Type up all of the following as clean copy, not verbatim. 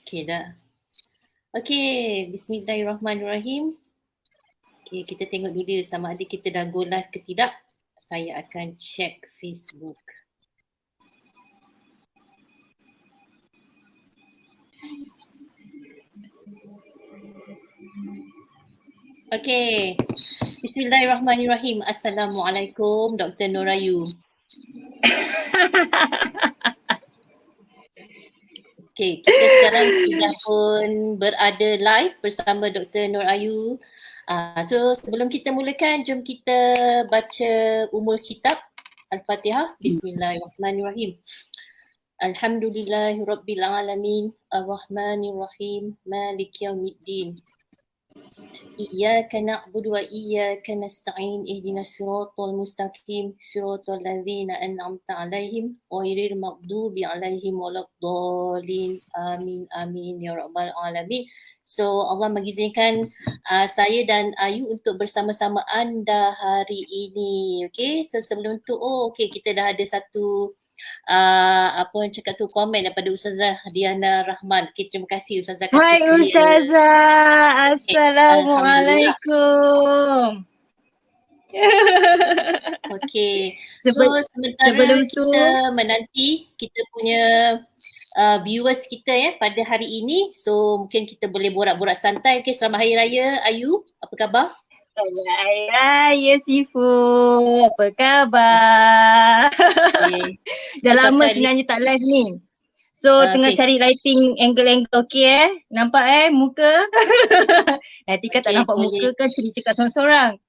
Okey dah. Okey, bismillahirrahmanirrahim. Okey, kita tengok dulu sama ada kita dah go live ke tidak. Saya akan check Facebook. Okey. Bismillahirrahmanirrahim. Assalamualaikum Dr. Norayu. Okey, kita sekarang sudah pun berada live bersama Dr. Norayu. So sebelum kita mulakan, jom kita baca Ummul Kitab Al-Fatihah. Bismillahirrahmanirrahim. Alhamdulillahirabbil alamin, arrahmanirrahim, maliki yaumiddin. Iyyaka na'budu wa iyyaka nasta'in, ihdinas siratal mustaqim, siratal ladzina an'amta 'alaihim ghairil maghdubi 'alaihim waladdallin. Amin amin ya rabbal alamin. So Allah mengizinkan saya dan Ayu untuk bersama-sama anda hari ini. Okey, so sebelum tu kita dah ada satu apa orang cakap tu, komen daripada Ustazah Diana Rahman. Okay, terima kasih Ustazah kata Hai clear. Ustazah, Alhamdulillah. Assalamualaikum. Okay, so sementara kita menanti kita punya viewers kita pada hari ini, so mungkin kita boleh borak-borak santai. Okay, selamat Hari Raya Ayu, apa khabar? Selamat Hari Raya Sifu, apa khabar? Okay. Dah lama sebenarnya tak live ni. So tengah cari lighting angle-angle okey nampak muka. Nanti kan tak nampak muka kan curi cakap sorang-sorang.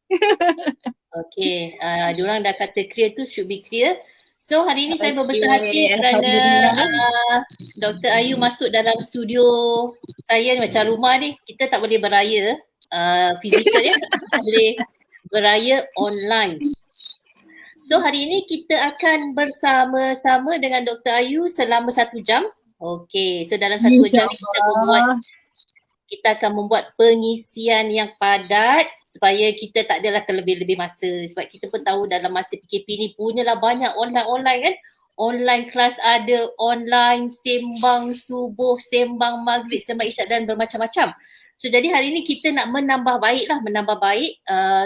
Okay, diorang dah kata clear tu, should be clear. So hari ini saya berbesar hati kerana Dr. Ayu masuk dalam studio saya ni, macam rumah ni. Kita tak boleh beraya fizikal kita boleh beraya online. So hari ini kita akan bersama-sama dengan Dr. Ayu selama 1 jam. Okay, so dalam 1 jam kita akan membuat pengisian yang padat supaya kita tak adalah terlebih-lebih masa. Sebab kita pun tahu dalam masa PKP ni punyalah banyak online kan. Online kelas ada, online sembang subuh, sembang maghrib, sembang isyak dan bermacam-macam. So jadi hari ni kita nak menambah baik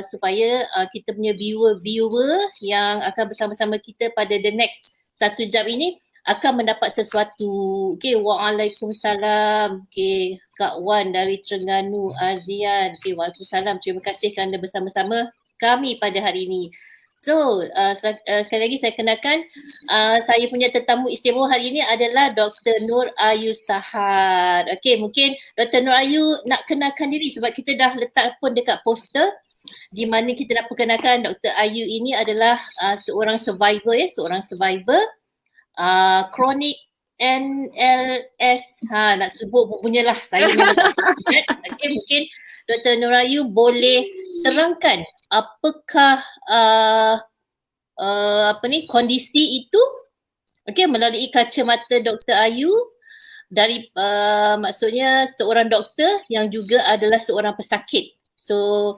supaya kita punya viewer yang akan bersama-sama kita pada the next 1 jam ini akan mendapat sesuatu. Okay, waalaikumsalam. Okay, Kak Wan dari Terengganu, Azian. Okay, waalaikumsalam. Terima kasih kerana bersama-sama kami pada hari ini. So, sekali lagi saya kenalkan saya punya tetamu istimewa hari ini adalah Dr. Nur Ayu Sahar. Okay, mungkin Dr. Nur Ayu nak kenalkan diri sebab kita dah letak pun dekat poster di mana kita nak perkenalkan Dr. Ayu ini adalah seorang survivor chronic NLS. Nak sebut punyalah saya memang tak ingat. Okay, mungkin Dr. Nur Ayu boleh terangkan apakah kondisi itu melalui kacamata Dr. Ayu dari maksudnya seorang doktor yang juga adalah seorang pesakit. So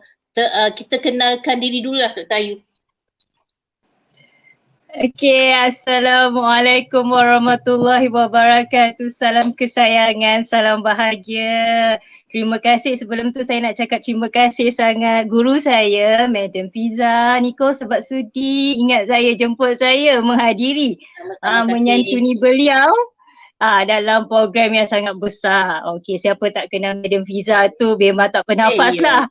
kita kenalkan diri dululah Dr. Ayu. Okay, Assalamualaikum warahmatullahi wabarakatuh. Salam kesayangan, salam bahagia. Terima kasih, sebelum tu saya nak cakap terima kasih sangat guru saya, Madam Fiza Nicole sebab sudi ingat saya, jemput saya menghadiri menyantuni beliau dalam program yang sangat besar. Okay, siapa tak kenal Madam Fiza tu memang tak bernafas lah.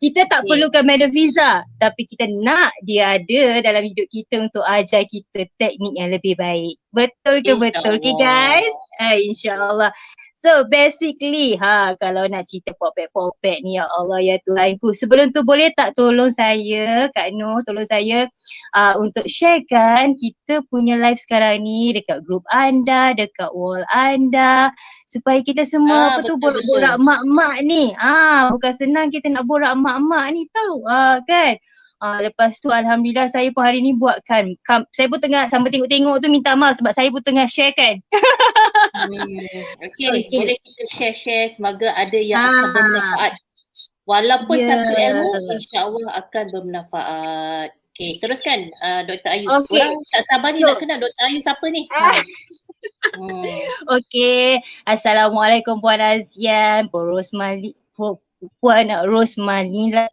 Kita tak perlukan Madam Fiza, tapi kita nak dia ada dalam hidup kita untuk ajar kita teknik yang lebih baik. Betul ke betul? Okay guys? InsyaAllah. So basically kalau nak cerita popek-popek ni, ya Allah ya Tuhanku, sebelum tu boleh tak tolong saya, Kak Nur, tolong saya untuk sharekan kita punya live sekarang ni dekat grup anda, dekat wall anda, supaya kita semua borak-borak mak-mak ni. Bukan senang kita nak borak mak-mak ni tau. Kan? Lepas tu Alhamdulillah saya pun hari ni buatkan. Saya pun tengah sambil tengok-tengok tu minta maaf sebab saya pun tengah share kan. Okay, boleh kita share-share, semoga ada yang akan bermanfaat. Walaupun satu ilmu, insya-Allah akan bermanfaat. Okay, teruskan Dr. Ayu. Orang tak sabar ni nak kenal Dr. Ayu siapa ni? Okey. Assalamualaikum Puan Azian, Puan Rosmali, Puan Rosmanila.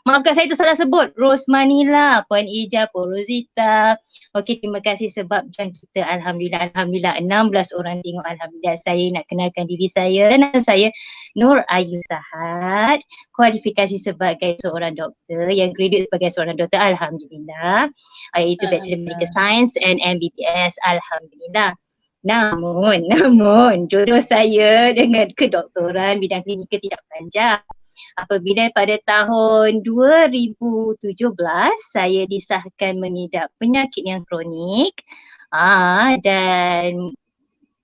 Maafkan saya tersalah sebut. Rosmanila, Puan Ija, Puan Rosita. Okey, terima kasih sebab join kita. Alhamdulillah, 16 orang tengok. Alhamdulillah. Saya nak kenalkan diri saya. Nama saya Nur Ayu Sahad. Kualifikasi sebagai seorang doktor yang graduate sebagai seorang doktor. Alhamdulillah. Iaitu Bachelor Medical Science and MBBS. Alhamdulillah. Namun jodoh saya dengan kedoktoran bidang klinikal tidak panjang. Apabila pada tahun 2017 saya disahkan mengidap penyakit yang kronik dan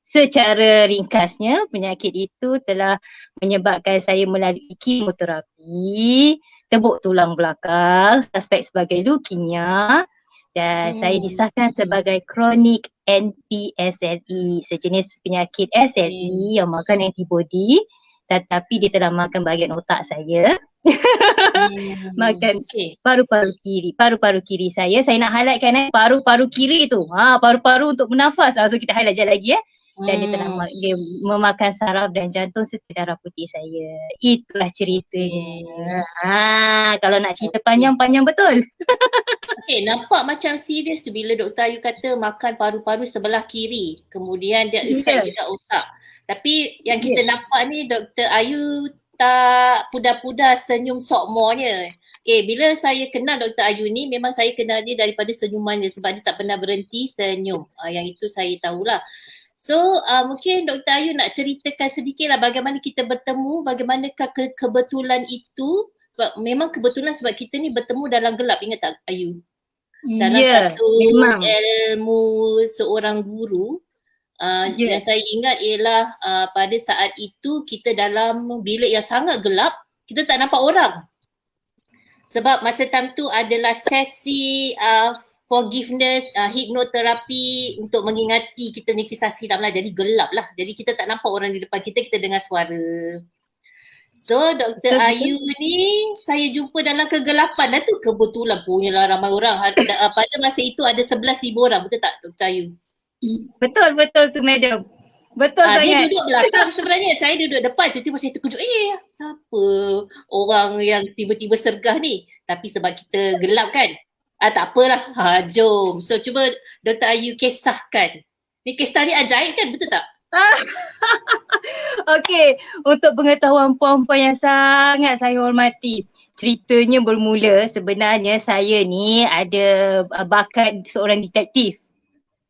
secara ringkasnya penyakit itu telah menyebabkan saya melalui kemoterapi, tebuk tulang belakang, suspek sebagai leukemia. Dan saya disahkan sebagai kronik NPSLE, sejenis penyakit SLE yang makan antibody, tetapi dia telah makan bahagian otak saya. Makan paru-paru kiri saya. Saya nak highlightkan paru-paru kiri tu. Paru-paru untuk bernafas. So kita highlight je lagi Dan dia memakan saraf dan jantung serta darah putih saya. Itulah ceritanya. Kalau nak cerita panjang-panjang betul. Okey, nampak macam serius tu bila Dr. Ayu kata makan paru-paru sebelah kiri. Kemudian dia efek dekat otak. Tapi yang kita nampak ni Dr. Ayu tak pudar-pudar senyum sokmonya. Bila saya kenal Dr. Ayu ni memang saya kenal dia daripada senyumannya sebab dia tak pernah berhenti senyum. Yang itu saya tahulah. So mungkin Dr. Ayu nak ceritakan sedikitlah bagaimana kita bertemu, bagaimanakah kebetulan itu. Sebab memang kebetulan sebab kita ni bertemu dalam gelap, ingat tak Ayu? Dalam satu ilmu seorang guru. Yang saya ingat ialah pada saat itu kita dalam bilik yang sangat gelap, kita tak nampak orang. Sebab masa time tu adalah sesi forgiveness, hipnoterapi untuk mengingati kita ni kisah silam lah. Jadi gelap lah. Jadi kita tak nampak orang di depan kita, kita dengar suara. So Dr. Ayu ni saya jumpa dalam kegelapan dah tu. Kebetulan punyalah ramai orang. Pada masa itu ada 11,000 orang. Betul tak Dr. Ayu? Betul tu madam. Betul sangat. Dia duduk belakang sebenarnya. Saya duduk depan. Tiba-tiba saya terkejut. Siapa orang yang tiba-tiba sergah ni? Tapi sebab kita gelap kan. Tak apalah. Jom. So cuba Dr. Ayu kisahkan. Ni kisah ni ajaib kan? Betul tak? Okey, untuk pengetahuan puan-puan yang sangat saya hormati. Ceritanya bermula sebenarnya saya ni ada bakat seorang detektif.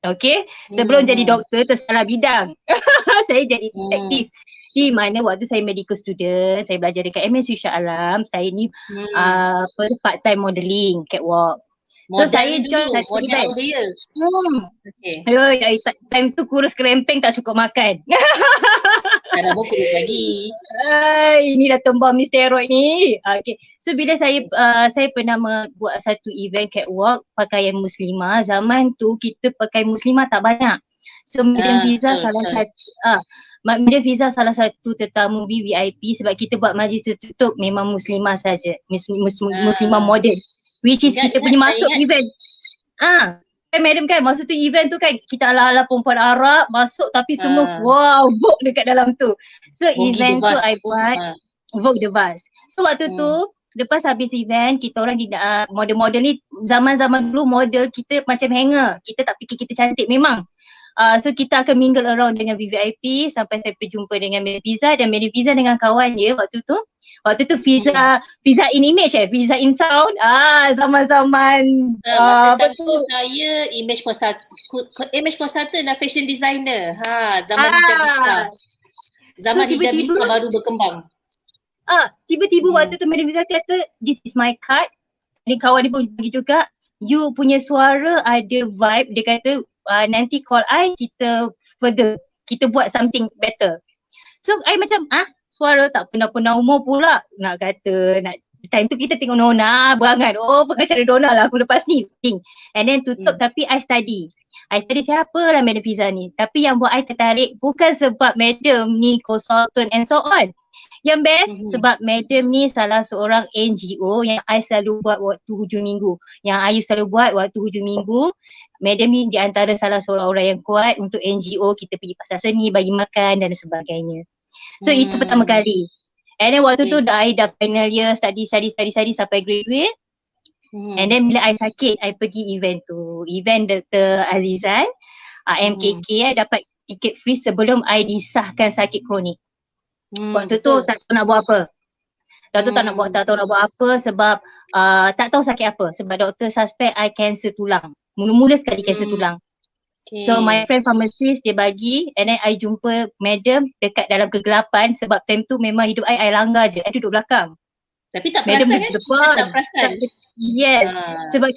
Okey, sebelum jadi doktor tersalah bidang. Saya jadi detektif. Di mana waktu saya medical student, saya belajar dekat MSU Shah Alam, saya ni part-time modelling, catwalk. So saya join satu event. Okay. Time tu kurus kerempeng tak cukup makan. Tak dah kurus lagi. Ini dah tembam ni steroid ni. Okay. So bila saya pernah buat satu event catwalk pakaian muslimah. Zaman tu kita pakai muslimah tak banyak. So Madam Fiza salah satu tetamu VIP sebab kita buat majlis tertutup memang muslimah saja. Muslimah modern. Which is kita punya masuk event. Madam kan masa tu event tu kan kita ala-ala perempuan Arab masuk tapi semua book dekat dalam tu. So event tu I buat Vogue the Bus. So waktu tu lepas habis event kita orang model-model ni zaman-zaman dulu model kita macam hanger. Kita tak fikir kita cantik memang. So kita akan mingle around dengan VVIP sampai saya berjumpa dengan Madam Fiza dan Madam Fiza dengan kawan dia waktu tu Fiza in image Fiza in sound zaman-zaman masa tu saya image consultant dan fashion designer zaman hijab Islam. Zaman hijab Islam baru berkembang. Tiba-tiba waktu tu Madam Fiza kata this is my card. Ni kawan dia pun bagi juga, you punya suara ada vibe. Dia kata nanti call I, kita buat something better. So I macam suara tak pernah umur pula nak kata. Time tu kita tengok Nona berangan, pengacara Nona lah aku lepas ni and then tutup. Tapi I study siapa lah Madam Fiza ni. Tapi yang buat I tertarik bukan sebab Madam ni consultant and so on. Yang best sebab madam ni salah seorang NGO yang I selalu buat waktu hujung minggu. Yang I selalu buat waktu hujung minggu. Madam ni di antara salah seorang orang yang kuat untuk NGO. Kita pergi pasar seni, bagi makan dan sebagainya. So itu pertama kali. And then waktu tu I dah final year study sampai graduate. And then bila I sakit, I pergi event tu. Event Dr. Azizan, MKK, I dapat tiket free sebelum I disahkan sakit kronik. Waktu tu tak tahu nak buat apa. Waktu tu tak tahu nak buat apa sebab tak tahu sakit apa. Sebab doktor suspect I cancer tulang. Mula-mula sekali cancer tulang. So my friend pharmacist dia bagi and then I jumpa madam dekat dalam kegelapan sebab time tu memang hidup I langgar je. I duduk belakang. Tapi tak perasan kan? Tak perasan. Yes. Sebab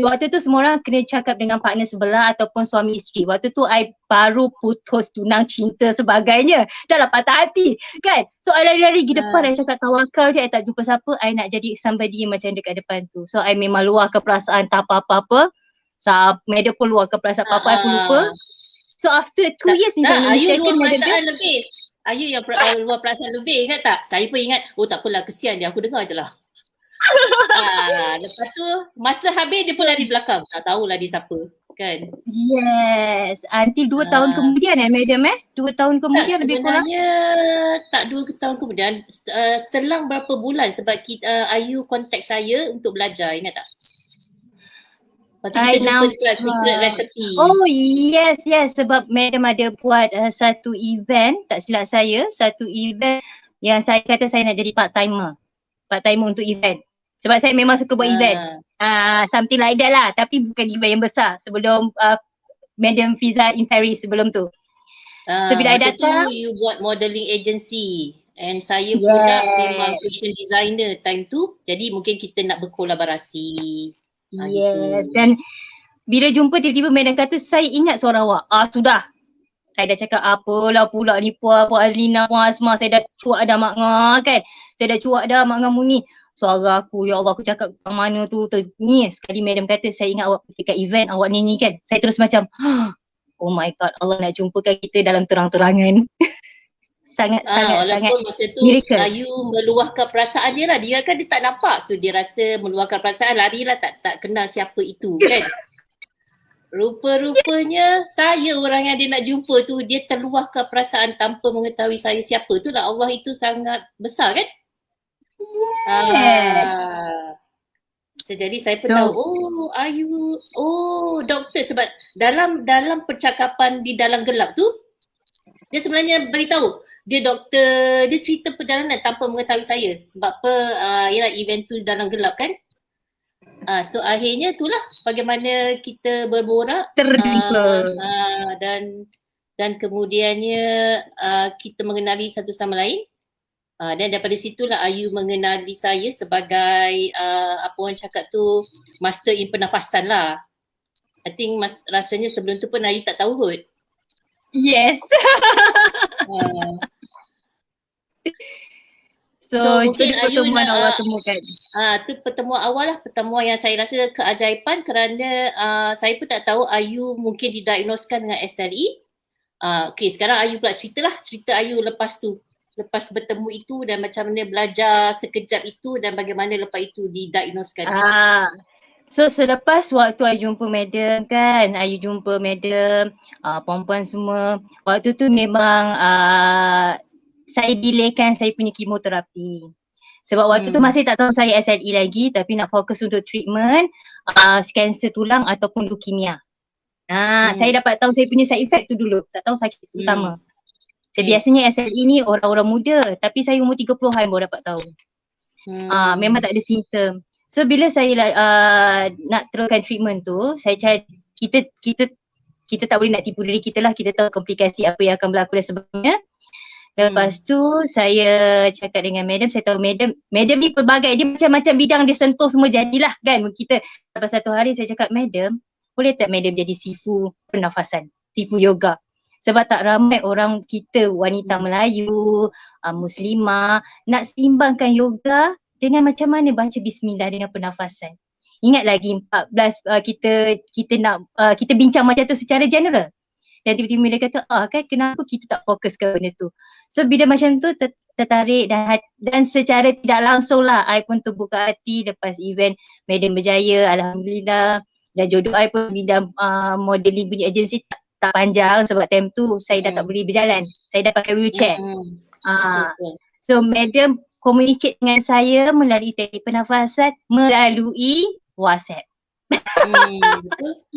waktu tu semua orang kena cakap dengan partner sebelah ataupun suami isteri. Waktu tu I baru putus tunang cinta sebagainya. Dah lah patah hati kan. So I lari-lari pergi depan. I cakap tawakal je. I tak jumpa siapa. I nak jadi somebody macam dekat depan tu. So I memang luahkan perasaan tak apa-apa. Madam pun luahkan perasaan apa-apa. I pun lupa. So after 2 years ni. Ayu luar perasaan lebih. Ayu yang luar perasaan lebih, ingat tak? Saya pun ingat, tak apalah, kesian dia, aku dengar je lah. Lepas tu, masa habis dia pun lari belakang. Tak tahulah dia siapa, kan? Yes, until 2 tahun kemudian madam 2 tahun kemudian lebih kurang? Sebenarnya tak 2 tahun kemudian, selang berapa bulan sebab Ayu kontak saya untuk belajar, ingat tak? Lepas tu kita jumpa dekat secret recipe. Oh yes sebab madam ada buat satu event, tak silap saya, satu event yang saya kata saya nak jadi part timer untuk event. Sebab saya memang suka buat event. Something like that lah, tapi bukan event yang besar sebelum Madam Fiza in Paris sebelum tu. So bila I datang, tu you buat modelling agency and saya pula memang fashion designer time tu. Jadi mungkin kita nak berkolaborasi. Yes, dan bila jumpa tiba-tiba madam kata saya ingat suara awak. Sudah. Saya dah cakap apalah pula ni Puan Azlina, Puan Asma, saya dah cuak dah Mak Ngah kan. Saya dah cuak dah Mak Ngah Muni. Suara aku, ya Allah aku cakap mana tu. Ni sekali madam kata saya ingat awak dekat event awak ni kan. Saya terus macam oh my god, Allah nak jumpakan kita dalam terang-terangan. sangat walaupun masa tu miracle. Ayu meluahkan perasaan dia lah. Dia kan dia tak nampak. So dia rasa meluahkan perasaan, larilah tak kenal siapa itu kan. Rupa-rupanya saya orang yang dia nak jumpa tu, dia terluahkan perasaan tanpa mengetahui saya siapa. Tu lah, Allah itu sangat besar kan. So jadi saya pun tahu, Ayu, doktor. Sebab dalam percakapan di dalam gelap tu, dia sebenarnya beritahu dia doktor, dia cerita perjalanan tanpa mengetahui saya. Sebab apa, ialah event tu dalam gelap kan. So akhirnya itulah bagaimana kita berborak dan kemudiannya kita mengenali satu sama lain. Dan daripada situlah Ayu mengenali saya sebagai apa orang cakap tu, master in pernafasan lah. I think rasanya sebelum tu pun Ayu tak tahu kot. Yes. So mungkin pertemuan awal temukan. Tu pertemuan awal lah, pertemuan yang saya rasa keajaiban kerana saya pun tak tahu Ayu mungkin didiagnoskan dengan SLE. Okay, sekarang Ayu pula cerita Ayu lepas tu. Lepas bertemu itu dan macam mana belajar sekejap itu dan bagaimana lepas itu didiagnoskan. So selepas waktu I jumpa madam kan, I jumpa madam, perempuan semua, waktu tu memang saya delaykan saya punya kemoterapi. Sebab waktu tu masih tak tahu saya SLE lagi tapi nak fokus untuk treatment kanser tulang ataupun leukemia. Saya dapat tahu saya punya side effect tu dulu, tak tahu sakit utama. Biasanya SLE ni orang-orang muda tapi saya umur 30-an baru dapat tahu. Memang tak ada simptom. So bila saya nak teruskan treatment tu, saya cakap kita tak boleh nak tipu diri kita lah, kita tahu komplikasi apa yang akan berlaku dan sebagainya. Lepas tu saya cakap dengan madam, saya tahu madam ni pelbagai, dia macam-macam bidang dia sentuh semua jadilah kan. Kita lepas satu hari saya cakap, madam boleh tak madam jadi sifu pernafasan, sifu yoga. Sebab tak ramai orang kita wanita Melayu, Muslimah nak seimbangkan yoga dengan macam mana baca bismillah dengan pernafasan. Ingat lagi 14 kita bincang macam tu secara general. Dan tiba-tiba dia kata, kan kenapa kita tak fokuskan benda tu. So bila macam tu tertarik dan secara tidak langsung lah I pun terbuka hati lepas event Madam berjaya, Alhamdulillah. Dan jodoh I pun bidang modeling punya agensi tak panjang sebab time tu saya dah tak boleh berjalan. Saya dah pakai wheelchair. Betul. So Madam communicate dengan saya melalui teknik pernafasan melalui WhatsApp. Betul.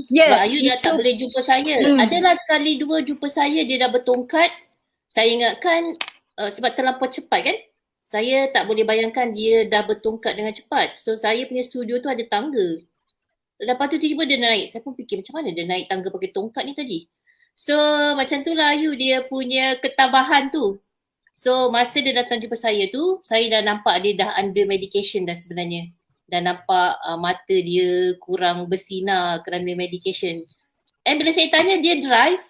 Sebab Ayu dah tak boleh jumpa saya. Adalah sekali dua jumpa saya, dia dah bertongkat. Saya ingatkan sebab terlampau cepat kan. Saya tak boleh bayangkan dia dah bertongkat dengan cepat. So saya punya studio tu ada tangga. Lepas tu tiba-tiba dia naik. Saya pun fikir macam mana dia naik tangga pakai tongkat ni tadi. So macam tu lah Ayu dia punya ketabahan tu. So masa dia datang jumpa saya tu, saya dah nampak dia dah under medication dah sebenarnya. Dah nampak mata dia kurang bersinar kerana medication. And bila saya tanya dia drive,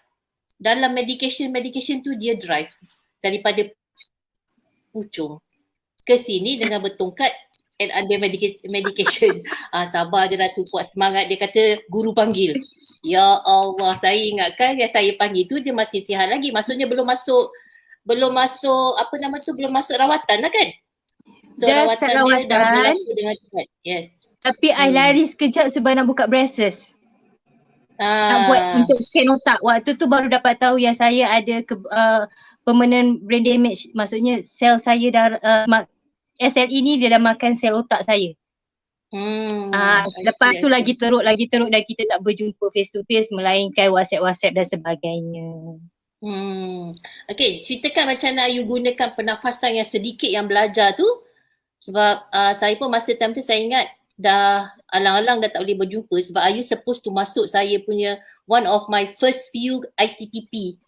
dalam medication tu dia drive. Daripada Puchong ke sini dengan bertongkat and under medication. Sabar je lah tu, kuat semangat. Dia kata guru panggil. Ya Allah, saya ingatkan yang saya panggil tu dia masih sihat lagi. Maksudnya belum masuk rawatan lah kan. So rawatan dia dah berlaku dengan cepat. Yes. Tapi I lari sekejap sebab nak buka braces. Nak buat untuk scan otak. Waktu tu baru dapat tahu yang saya ada permanent brain damage. Maksudnya sel saya dah SLE ni dia dah makan sel otak saya. Lepas tu lagi teruk dan kita tak berjumpa face to face melainkan WhatsApp dan sebagainya. Okay, ceritakan macam mana Ayu gunakan pernafasan yang sedikit yang belajar tu. Sebab saya pun masa time tu saya ingat dah alang-alang dah tak boleh berjumpa sebab Ayu supposed to masuk saya punya one of my first few ITPP.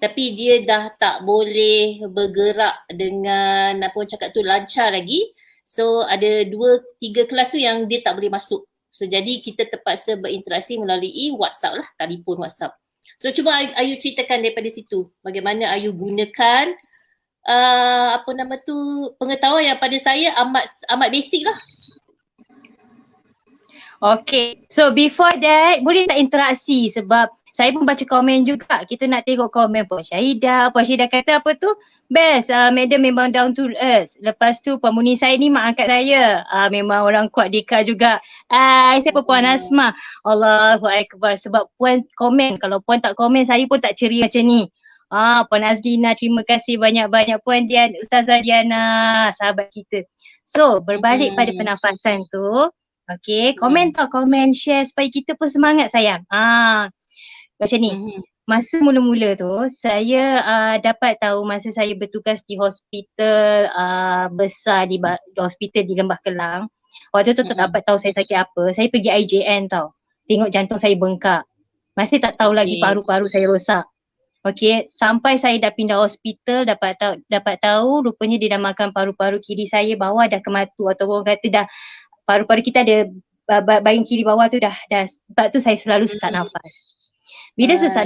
Tapi dia dah tak boleh bergerak dengan apa orang cakap tu lancar lagi. So ada 2-3 kelas tu yang dia tak boleh masuk. So jadi kita terpaksa berinteraksi melalui WhatsApp lah, telefon WhatsApp. So cuba Ayu ceritakan daripada situ bagaimana Ayu gunakan pengetahuan yang pada saya amat basic lah. Okay, so before that boleh tak interaksi sebab saya pun baca komen juga. Kita nak tengok komen Puan Syahidah kata apa tu? Best, Madam memang down to earth. Lepas tu pemuni saya ni mak angkat saya. Memang orang kuat Dika juga. Siapa Puan Asma? Allahu Akbar. Sebab Puan komen. Kalau Puan tak komen saya pun tak ceria macam ni. Puan Azlina, terima kasih banyak-banyak. Puan Ustazah Diana, sahabat kita. So berbalik pada pernafasan tu. Okay, komen share supaya kita pun semangat sayang. Macam ni. Masa mula-mula tu saya dapat tahu masa saya bertugas di hospital besar di hospital di Lembah Kelang. Waktu tu tak dapat tahu saya sakit apa. Saya pergi IJN tau. Tengok jantung saya bengkak. Masih tak tahu lagi paru-paru saya rosak. Okay, sampai saya dah pindah hospital dapat tahu rupanya dia dah makan paru-paru kiri saya, bawah dah kematu atau orang kata dah paru-paru kita ada bahagian kiri bawah tu dah sebab tu saya selalu sesak nafas. Bila sesak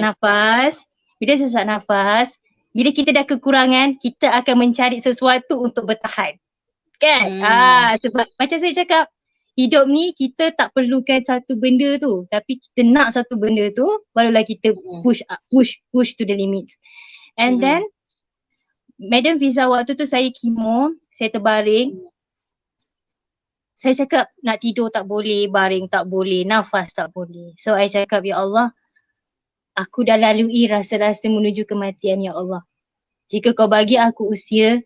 nafas, bila kita dah kekurangan, kita akan mencari sesuatu untuk bertahan. Kan? Sebab macam saya cakap, hidup ni kita tak perlukan satu benda tu, tapi kita nak satu benda tu, barulah kita push to the limits. And then, Madam Fiza waktu tu saya kemo, saya terbaring. Saya cakap nak tidur tak boleh, baring tak boleh, nafas tak boleh. So I cakap, ya Allah, aku dah lalui rasa-rasa menuju kematian ya Allah. Jika kau bagi aku usia,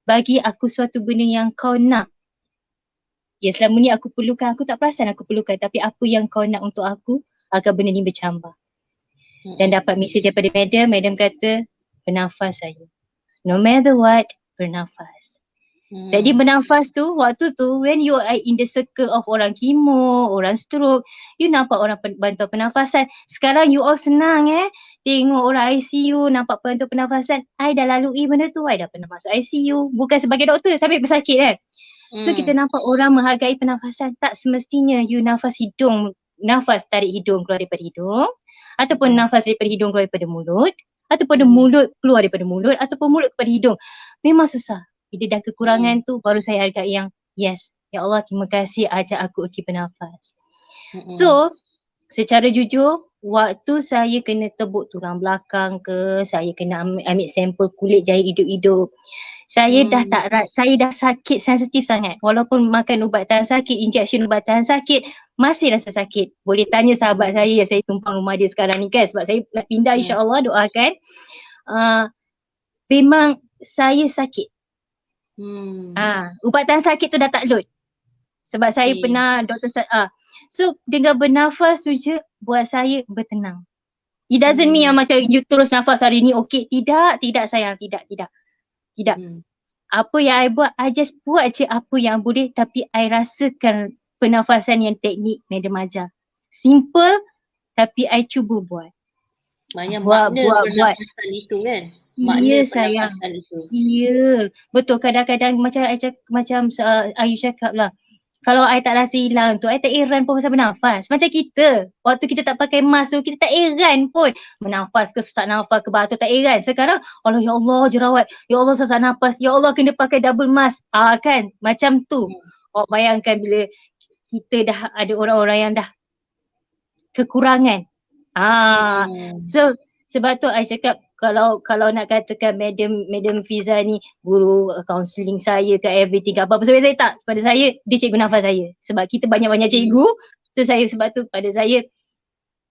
bagi aku suatu benda yang kau nak. Ya selama ni aku perlukan, aku tak perasan aku perlukan. Tapi apa yang kau nak untuk aku, agar benda ni bercambah. Dan dapat mesej daripada Madam kata, bernafas saya. No matter what, bernafas. Jadi bernafas tu, waktu tu when you are in the circle of orang kemo, orang stroke, you nampak orang bantu pernafasan. Sekarang you all senang tengok orang ICU nampak bantu pernafasan. I dah lalui benda tu, I dah pernah masuk ICU. Bukan sebagai doktor tapi pesakit kan. So kita nampak orang menghargai pernafasan. Tak semestinya you nafas tarik hidung keluar daripada hidung. Ataupun nafas daripada hidung keluar daripada mulut. Ataupun mulut keluar daripada mulut. Ataupun mulut kepada hidung. Memang susah. Bila dah kekurangan tu baru saya hargai yang yes, ya Allah terima kasih ajak aku uji bernafas. So secara jujur waktu saya kena tebuk tulang belakang ke, saya kena ambil sampel kulit jahit hidup-hidup. Saya dah saya dah sakit sensitif sangat. Walaupun makan ubat tahan sakit, injection ubat tahan sakit, masih rasa sakit. Boleh tanya sahabat saya yang saya tumpang rumah dia sekarang ni kan, sebab saya nak pindah insya-Allah, doakan. Memang saya sakit. Ubat tahan sakit tu dah tak load. Sebab saya pernah doktor so dengan bernafas tu je buat saya bertenang. It doesn't mean yang macam you terus nafas hari ni okey. Tidak sayang, tidak. Apa yang I buat, I just buat je apa yang boleh, tapi I rasakan pernafasan yang teknik Madam ajar. Simple tapi I cuba buat. Maknanya makna pernafasan itu kan? Makna pernafasan itu. Ya, betul. Kadang-kadang macam Ayu cakap lah, kalau I tak rasa hilang tu, I tak heran pun pasal bernafas. Macam kita, waktu kita tak pakai mask tu, kita tak heran pun. Bernafas ke, sesak nafas ke, batuk, tak heran. Sekarang, Allah, ya Allah jerawat, ya Allah sesak nafas, ya Allah kena pakai double mask. Kan, macam tu. Bayangkan bila kita dah ada orang-orang yang dah kekurangan. So, sebab tu I cakap, kalau nak katakan Madam Fiza ni guru counselling saya ke everything ke apa-apa, sebab saya tak, pada saya dia cikgu nafas saya. Sebab kita banyak-banyak cikgu, so saya sebab tu pada saya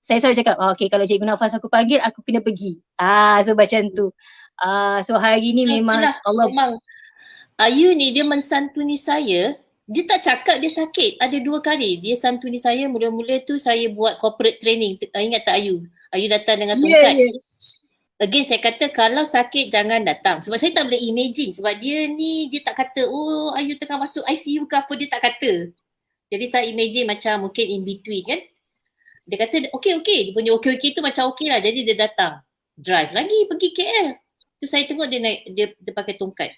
selalu cakap, okay, kalau cikgu nafas aku panggil, aku kena pergi. So macam tu. So hari ni memang Allah. Memang Ayu ni dia mensantuni saya. Dia tak cakap dia sakit. Ada 2 kali dia santuni saya. Mula-mula tu saya buat corporate training. Ingat tak Ayu? Ayu datang dengan tongkat. Again saya kata kalau sakit jangan datang. Sebab saya tak boleh imagine. Sebab dia ni dia tak kata Ayu tengah masuk ICU ke apa, dia tak kata. Jadi saya imagine macam mungkin in between kan. Dia kata okey. Dia punya okey tu macam okey lah. Jadi dia datang. Drive lagi pergi KL. Tu saya tengok dia naik, dia pakai tongkat.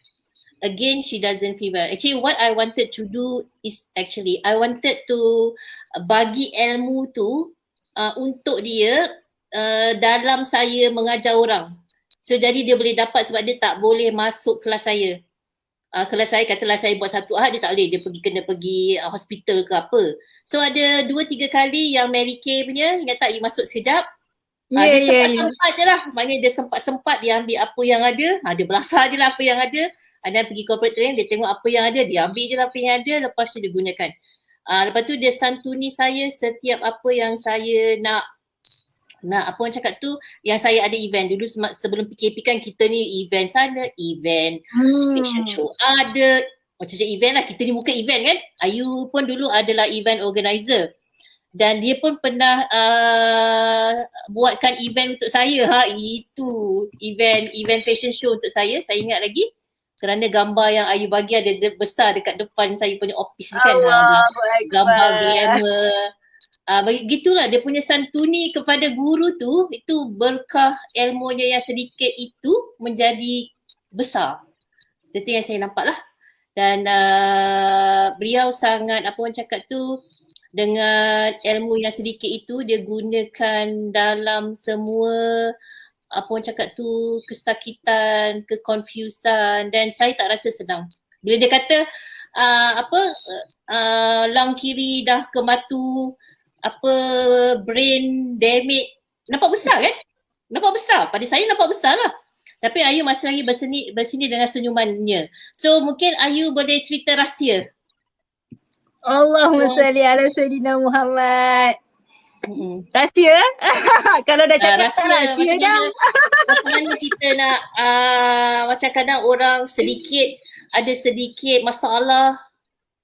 Again she doesn't feel well. Actually what I wanted to do is I wanted to bagi ilmu tu untuk dia dalam saya mengajar orang. So jadi dia boleh dapat sebab dia tak boleh masuk kelas saya. Kelas saya katalah saya buat 1 ahad, dia tak boleh, dia kena pergi hospital ke apa. So ada 2-3 kali yang Mary Kay punya, ingat tak you masuk sekejap. Dia sempat-sempat je lah. Maknanya dia sempat-sempat dia ambil apa yang ada. Dia belasah je lah apa yang ada. Dan pergi corporate training, dia tengok apa yang ada, dia ambil je lah apa yang ada, lepas tu dia gunakan. Lepas tu dia santuni saya setiap apa yang saya nak apa orang cakap tu, yang saya ada event. Dulu sebelum PKP kan kita ni event sana, event fiction show ada. Macam-macam event lah, kita ni bukan event kan. Ayu pun dulu adalah event organizer. Dan dia pun pernah buatkan event untuk saya. Itu event fashion show untuk saya ingat lagi. Kerana gambar yang Ayu bagi ada besar dekat depan saya punya office ni kan. Gambar glamour. Begitulah dia punya santuni kepada guru tu, itu berkah ilmunya yang sedikit itu menjadi besar. Itu yang saya nampak lah. Dan beliau sangat apa orang cakap tu, dengan ilmu yang sedikit itu dia gunakan dalam semua apa orang cakap tu, kesakitan, kekonfusan, dan saya tak rasa senang. Bila dia kata lang kiri dah ke matu, brain damage, nampak besar kan? Nampak besar. Pada saya nampak besar lah. Tapi Ayu masih lagi bersini dengan senyumannya. So mungkin Ayu boleh cerita rahsia. Allahumma salli ala Sayyidina Muhammad. Rahsia? Kalau dah cakap rahsia dah. Macam mana kita nak macam kadang orang ada sedikit masalah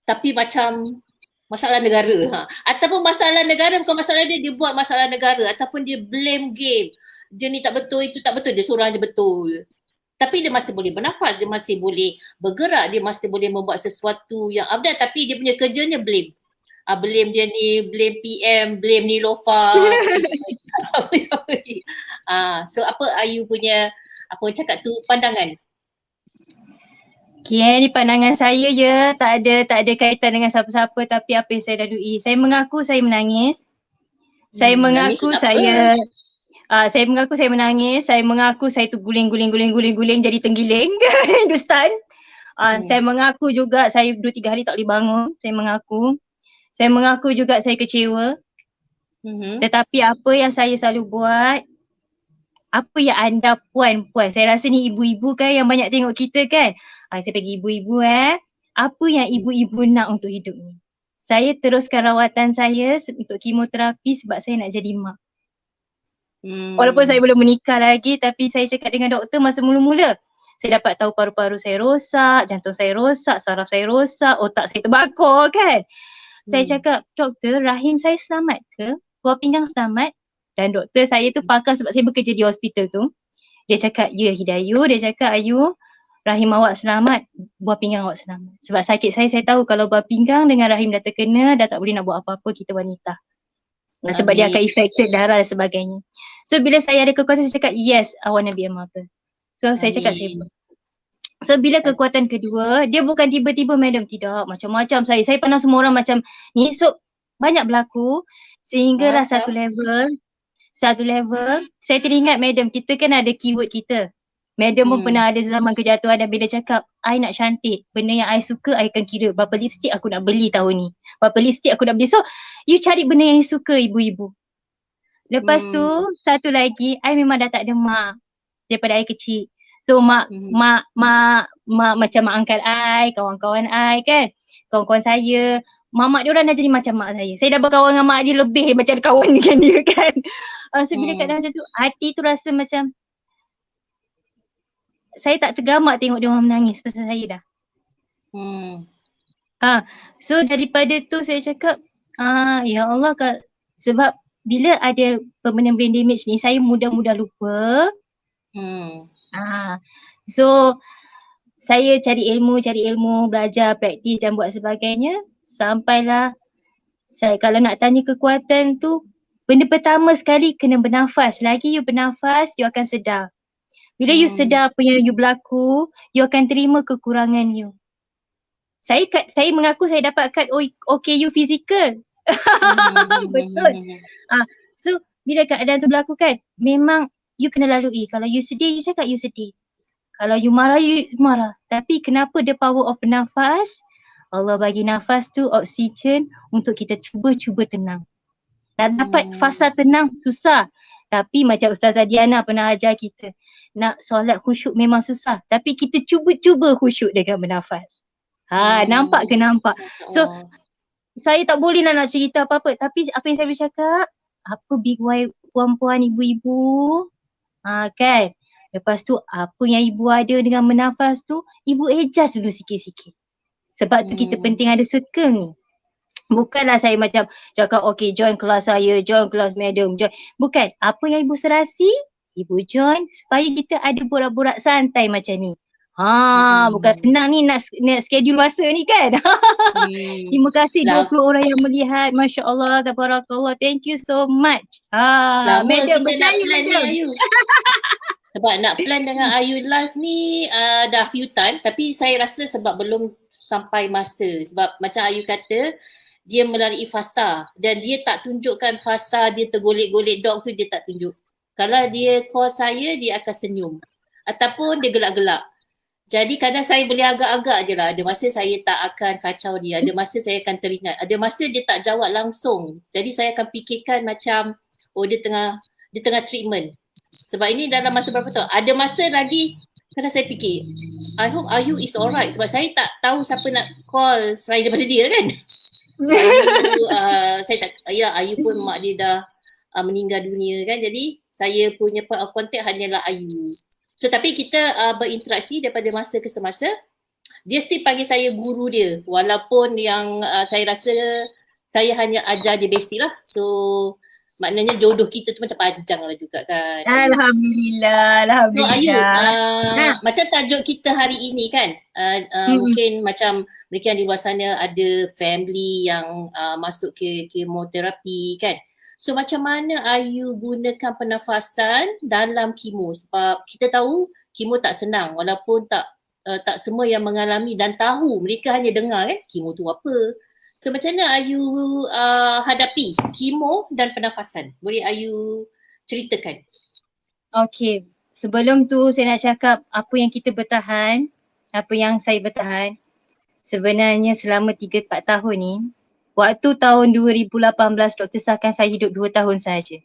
tapi macam masalah negara. Ataupun masalah negara bukan masalah dia buat masalah negara. Ataupun dia blame game. Dia ni tak betul, itu tak betul, dia seorang je betul. Tapi dia masih boleh bernafas, dia masih boleh bergerak, dia masih boleh membuat sesuatu yang abad, tapi dia punya kerjanya blame. Blame dia ni, blame PM, blame Nilofa. So apa Ayu punya, apa orang cakap tu, pandangan? Okay, ni pandangan saya je, tak ada kaitan dengan siapa-siapa, tapi apa yang saya lalui. Saya mengaku saya menangis. Saya mengaku saya menangis, saya mengaku saya tu guling jadi tenggiling Hindustan. Saya mengaku juga saya 2-3 hari tak boleh bangun, saya mengaku juga saya kecewa. Tetapi apa yang saya selalu buat, apa yang anda puan-puan, saya rasa ni ibu-ibu kan yang banyak tengok kita kan. Saya bagi ibu-ibu apa yang ibu-ibu nak untuk hidup ni. Saya teruskan rawatan saya untuk kemoterapi sebab saya nak jadi mak. Walaupun saya belum menikah lagi, tapi saya cakap dengan doktor masa mula-mula. Saya dapat tahu paru-paru saya rosak, jantung saya rosak, saraf saya rosak, otak saya terbakar kan. Saya cakap, doktor, rahim saya selamat ke? Buah pinggang selamat? Dan doktor saya tu pakar sebab saya bekerja di hospital tu. Dia cakap, ya Hidayu, dia cakap, Ayu, rahim awak selamat, buah pinggang awak selamat. Sebab sakit saya tahu kalau buah pinggang dengan rahim dah terkena, dah tak boleh nak buat apa-apa kita wanita. Sebab dia akan affected darah dan sebagainya. So bila saya ada kekuatan, saya cakap, yes, I want to be a mother. So saya cakap saya buat. So bila kekuatan kedua, dia bukan tiba-tiba madam, tidak, macam-macam saya pandang semua orang macam ni. So banyak berlaku sehinggalah satu level, saya teringat madam, kita kan ada keyword kita. Madam pun pernah ada zaman kejatuhan dan bila cakap, I nak cantik, benda yang I suka, I akan kira berapa lipstick aku nak beli tahun ni, berapa lipstick aku nak beli. So you cari benda yang you suka ibu-ibu. Lepas tu satu lagi, I memang dah tak ada mak daripada I kecil. So mak macam mak angkat I, kawan-kawan I kan, kawan-kawan saya, mak diorang dah jadi macam mak saya. Saya dah berkawan dengan mak dia lebih macam kawan dengan dia kan. So bila kadang macam tu, hati tu rasa macam saya tak tergamak tengok dia orang menangis pasal saya dah. So daripada tu saya cakap, ya Allah, sebab bila ada permanent brain damage ni, saya mudah-mudah lupa. So saya cari ilmu, belajar, praktis dan buat sebagainya. Sampailah saya, kalau nak tanya kekuatan tu, benda pertama sekali kena bernafas. Lagi you bernafas, you akan sedar. Bila you sedar apa yang you berlaku, you akan terima kekurangan you. Saya mengaku saya dapat kad OKU fizikal. Betul. So bila keadaan tu berlaku kan, memang you kena lalui. Kalau you sedih, you cakap you sedih. Kalau you marah, you marah. Tapi kenapa the power of nafas? Allah bagi nafas tu oksigen untuk kita cuba tenang. Dan dapat fasa tenang susah. Tapi macam Ustazah Diana pernah ajar kita, nak solat khusyuk memang susah. Tapi kita cuba khusyuk dengan bernafas. Nampak ke nampak? So saya tak boleh nak cerita apa-apa. Tapi apa yang saya boleh cakap, apa big why puan-puan, ibu-ibu, kan. Lepas tu apa yang ibu ada dengan bernafas tu, ibu adjust dulu sikit-sikit. Sebab tu kita penting ada circle ni. Bukanlah saya macam cakap okay join kelas saya, join kelas madam, join. Bukan. Apa yang ibu serasi, ibu join supaya kita ada borak-borak santai macam ni. Bukan senang ni nak schedule masa ni kan. Terima kasih 20 orang yang melihat. Masya Allah, tabarakallah. Thank you so much. Madam percaya madam. Sebab nak plan dengan Ayu live ni dah few time, tapi saya rasa sebab belum sampai masa. Sebab macam Ayu kata, dia melalui fasa dan dia tak tunjukkan fasa dia tergolek-golek dog tu, dia tak tunjuk. Kalau dia call saya, dia akan senyum. Ataupun dia gelak-gelak. Jadi kadang saya boleh agak-agak je lah. Ada masa saya tak akan kacau dia. Ada masa saya akan teringat. Ada masa dia tak jawab langsung. Jadi saya akan fikirkan macam, dia tengah treatment. Sebab ini dalam masa berapa tahun. Ada masa lagi kadang saya fikir, I hope Ayu is alright. Sebab saya tak tahu siapa nak call selain daripada dia kan. Ayu pun mak dia dah meninggal dunia kan. Jadi saya punya point of contact hanyalah Ayu. So tapi kita berinteraksi daripada masa ke semasa. Dia still panggil saya guru dia. Walaupun yang saya rasa saya hanya ajar dia basic lah. So maknanya jodoh kita tu macam panjang lah juga kan. Alhamdulillah. So Ayu, macam tajuk kita hari ini kan, mungkin macam mereka yang di luar sana ada family yang masuk ke kemoterapi kan. So macam mana Ayu gunakan pernafasan dalam kemo? Sebab kita tahu kemo tak senang, walaupun tak semua yang mengalami dan tahu, mereka hanya dengar kan kemo tu apa. So macam mana Ayu hadapi kemo dan pernafasan? Boleh Ayu ceritakan? Okay, sebelum tu saya nak cakap apa yang kita bertahan, apa yang saya bertahan. Sebenarnya selama 3-4 tahun ni, waktu tahun 2018 doktor sahkan saya hidup 2 tahun saja.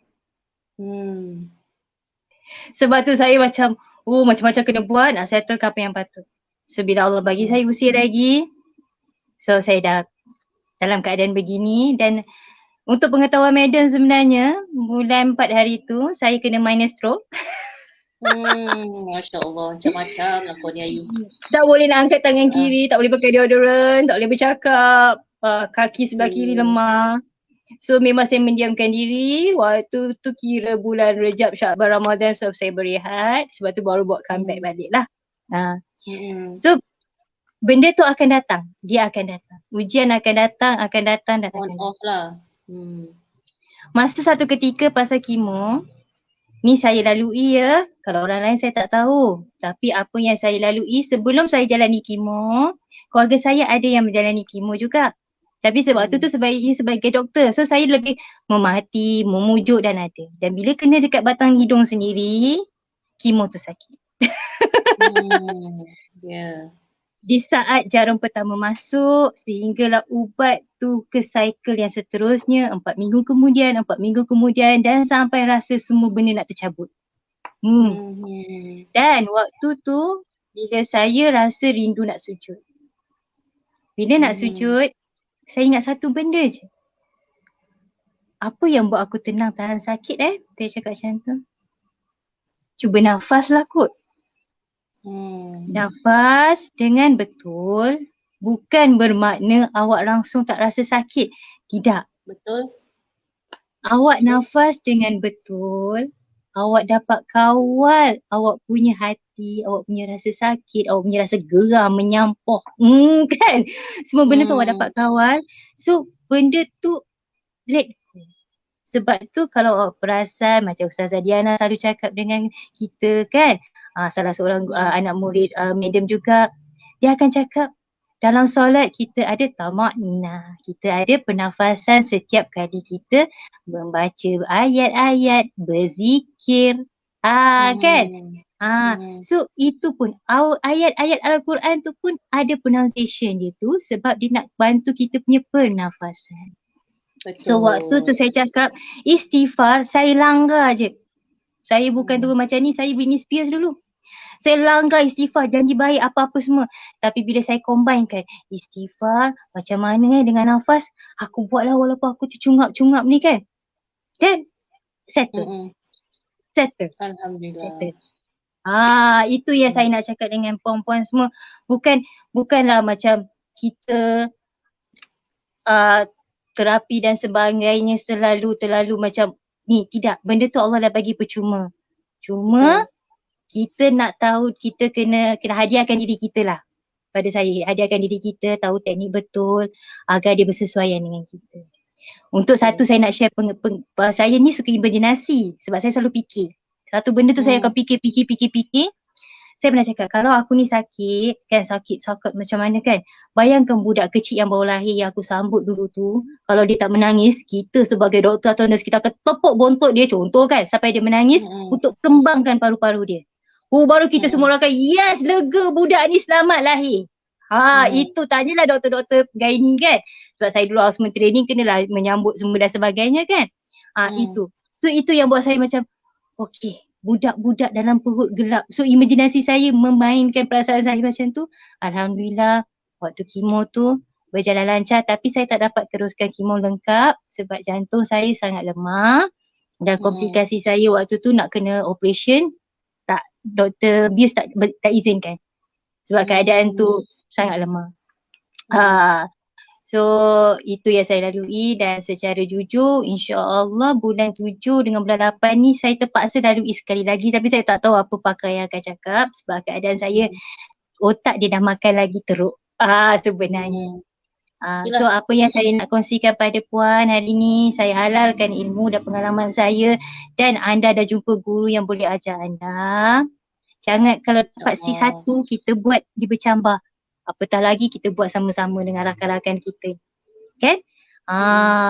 Sebab tu saya macam, macam-macam kena buat, nak settle apa yang patut. So bila Allah bagi saya usia lagi, so saya dah dalam keadaan begini. Dan untuk pengetahuan Madam sebenarnya, bulan 4 hari tu saya kena minor stroke. Masya Allah, macam-macam lah kau ni Ayu. Tak boleh nak angkat tangan kiri, tak boleh pakai deodorant, tak boleh bercakap, kaki sebelah kiri lemah. So memang saya mendiamkan diri. Waktu tu kira bulan Rejab, Syakban, Ramadan, so saya berehat. Sebab tu baru buat comeback balik lah. So benda tu akan datang, dia akan datang. Ujian akan datang dan On off lah. Masa satu ketika pasal kemo, ni saya lalui ya. Kalau orang lain saya tak tahu. Tapi apa yang saya lalui sebelum saya jalani kemo, keluarga saya ada yang menjalani kemo juga. Tapi sebab tu sebagai doktor. So saya lebih memahati, memujuk dan ada. Dan bila kena dekat batang hidung sendiri, kemo tu sakit. Di saat jarum pertama masuk, sehinggalah ubat tu ke cycle yang seterusnya, 4 minggu kemudian dan sampai rasa semua benda nak tercabut. Dan waktu tu bila saya rasa rindu nak sujud. Bila nak sujud, saya ingat satu benda je. Apa yang buat aku tenang tahan sakit Saya cakap macam tu. Cuba nafas lah kot. Nafas dengan betul, bukan bermakna awak langsung tak rasa sakit. Tidak. Betul. Awak nafas dengan betul, awak dapat kawal awak punya hati, awak punya rasa sakit, awak punya rasa geram, menyampoh. Kan? Semua benda tu awak dapat kawal. So benda tu let go. Sebab tu kalau awak perasan macam Ustazah Diana selalu cakap dengan kita kan, salah seorang anak murid Madam juga, dia akan cakap dalam solat kita ada tamak-ninah, kita ada pernafasan setiap kali kita membaca ayat-ayat, berzikir, kan? So itu pun ayat-ayat Al-Quran tu pun ada pronunciation dia tu sebab dia nak bantu kita punya pernafasan. Betul. So waktu tu saya cakap istighfar, saya langgar je. Saya bukan turun macam ni, saya Britney Spears dulu. Saya langgar istighfar, janji baik apa-apa semua. Tapi bila saya combinekan istighfar macam mana dengan nafas, aku buatlah walaupun aku tercungap-cungap ni kan. Then settle. Settle. Alhamdulillah. Settle. Itu yang saya nak cakap dengan puan-puan semua. Bukanlah macam kita terapi dan sebagainya terlalu macam ni. Tidak. Benda tu Allah dah bagi percuma. Cuma kita nak tahu, kita kena hadiahkan diri kita lah. Pada saya, hadiahkan diri kita, tahu teknik betul agar dia bersesuaian dengan kita. Untuk satu saya nak share, saya ni suka imajinasi sebab saya selalu fikir. Satu benda tu saya akan fikir. Saya pernah cakap, kalau aku ni sakit macam mana kan. Bayangkan budak kecil yang baru lahir yang aku sambut dulu tu, kalau dia tak menangis, kita sebagai doktor atau nurse kita akan tepuk bontot dia, contoh kan, sampai dia menangis untuk kembangkan paru-paru dia. Baru kita semua orang akan, yes, lega budak ni selamat lahir. Itu tanyalah doktor-doktor gynae kan. Sebab saya dulu asma training kenalah menyambut semua dan sebagainya kan. Itu. So itu yang buat saya macam, okey, budak-budak dalam perut gelap. So imajinasi saya memainkan perasaan saya macam tu. Alhamdulillah waktu kemo tu berjalan lancar, tapi saya tak dapat teruskan kemo lengkap sebab jantung saya sangat lemah. Dan komplikasi saya waktu tu nak kena operation, Dr. Bius tak izinkan sebab keadaan tu sangat lemah. So itu yang saya lalui dan secara jujur insya-Allah bulan 7 dengan bulan 8 ni saya terpaksa lalui sekali lagi, tapi saya tak tahu apa pakar yang akan cakap sebab keadaan saya otak dia dah makan lagi teruk sebenarnya. So apa yang saya nak kongsikan pada puan hari ni, saya halalkan ilmu dan pengalaman saya, dan anda dah jumpa guru yang boleh ajar anda. Jangan kalau dapat C1 kita buat dia bercambah. Apatah lagi kita buat sama-sama dengan rakan-rakan kita. Kan?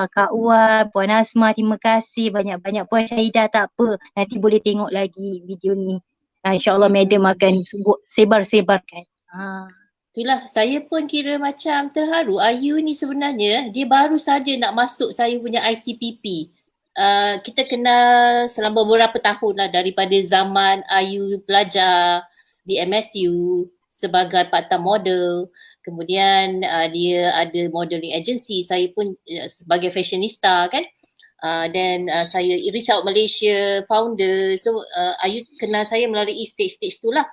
Kak Wan, Puan Asma, terima kasih banyak-banyak. Puan Syahidah tak apa, nanti boleh tengok lagi video ni. InsyaAllah Madam akan sebar-sebarkan. Itulah saya pun kira macam terharu. Ayu ni sebenarnya dia baru saja nak masuk saya punya ITPP. Kita kenal selama beberapa tahun lah daripada zaman Ayu belajar di MSU sebagai part-time model. Kemudian dia ada modeling agency. Saya pun sebagai fashionista kan. Dan saya reach out Malaysia founder. So Ayu kenal saya melalui stage-stage tu lah.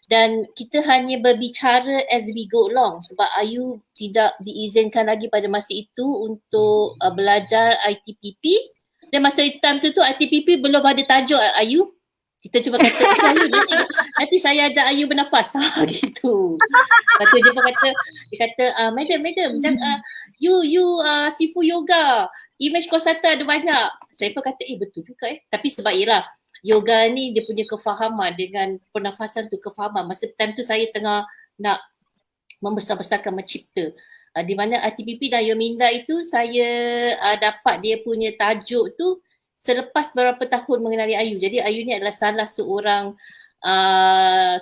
Dan kita hanya berbicara as we go along sebab Ayu tidak diizinkan lagi pada masa itu untuk belajar ITPP dan masa time tu ITPP belum ada tajuk Ayu. Kita cuba kata Ayu nanti saya ajak Ayu bernafas gitu. Lepas tu dia kata madam you sifu yoga, image kosata ada banyak. Saya pun kata betul juga tapi sebab ialah yoga ni dia punya kefahaman dengan pernafasan tu kefahaman. Masa time tu saya tengah nak membesar-besarkan mencipta. Di mana ITPP dan Yominda itu saya dapat dia punya tajuk tu selepas beberapa tahun mengenali Ayu. Jadi Ayu ni adalah salah seorang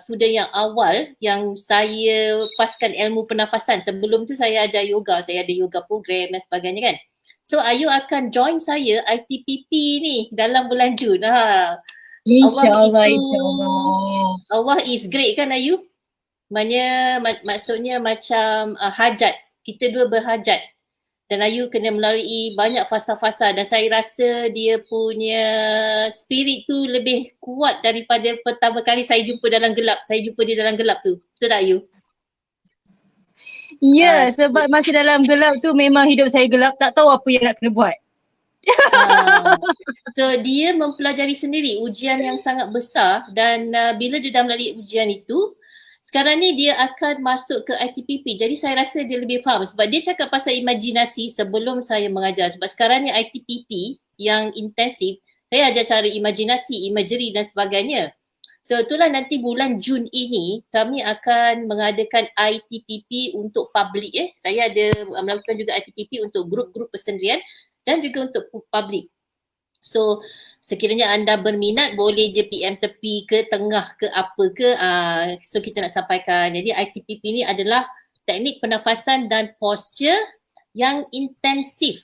student yang awal yang saya lepaskan ilmu pernafasan. Sebelum tu saya ajar yoga, saya ada yoga program dan sebagainya kan. So Ayu akan join saya ITPP ni dalam bulan Jun. InsyaAllah. Allah is great kan Ayu? Maksudnya macam hajat. Kita dua berhajat. Dan Ayu kena melalui banyak fasa-fasa dan saya rasa dia punya spirit tu lebih kuat daripada pertama kali saya jumpa dalam gelap. Saya jumpa dia dalam gelap tu. Betul tak Ayu? Ya, sebab masa dalam gelap tu memang hidup saya gelap, tak tahu apa yang nak kena buat. So dia mempelajari sendiri ujian yang sangat besar dan bila dia dah melalui ujian itu, sekarang ni dia akan masuk ke ITPP. Jadi saya rasa dia lebih faham sebab dia cakap pasal imajinasi sebelum saya mengajar. Sebab sekarang ni ITPP yang intensif, saya ajar cara imajinasi, imagery dan sebagainya. So itulah nanti bulan Jun ini kami akan mengadakan ITPP untuk public. Saya ada melakukan juga ITPP untuk grup-grup persendirian dan juga untuk public. So sekiranya anda berminat boleh je PM tepi ke tengah ke apa ke. So kita nak sampaikan. Jadi ITPP ni adalah teknik pernafasan dan posture yang intensif.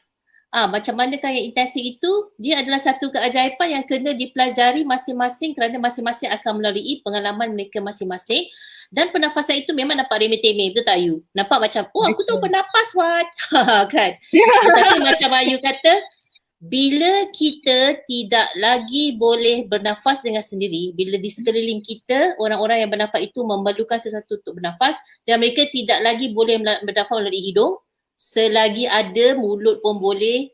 Macam manakah yang intensif itu? Dia adalah satu keajaiban yang kena dipelajari masing-masing kerana masing-masing akan melalui pengalaman mereka masing-masing. Dan pernafasan itu memang nampak remeh-temeh, betul tak Ayu? Nampak macam, aku tahu bernafas Wat. Kan? Tetapi macam Ayu kata, bila kita tidak lagi boleh bernafas dengan sendiri, bila di sekeliling kita, orang-orang yang bernafas itu memerlukan sesuatu untuk bernafas dan mereka tidak lagi boleh bernafas melalui hidung, selagi ada mulut pun boleh.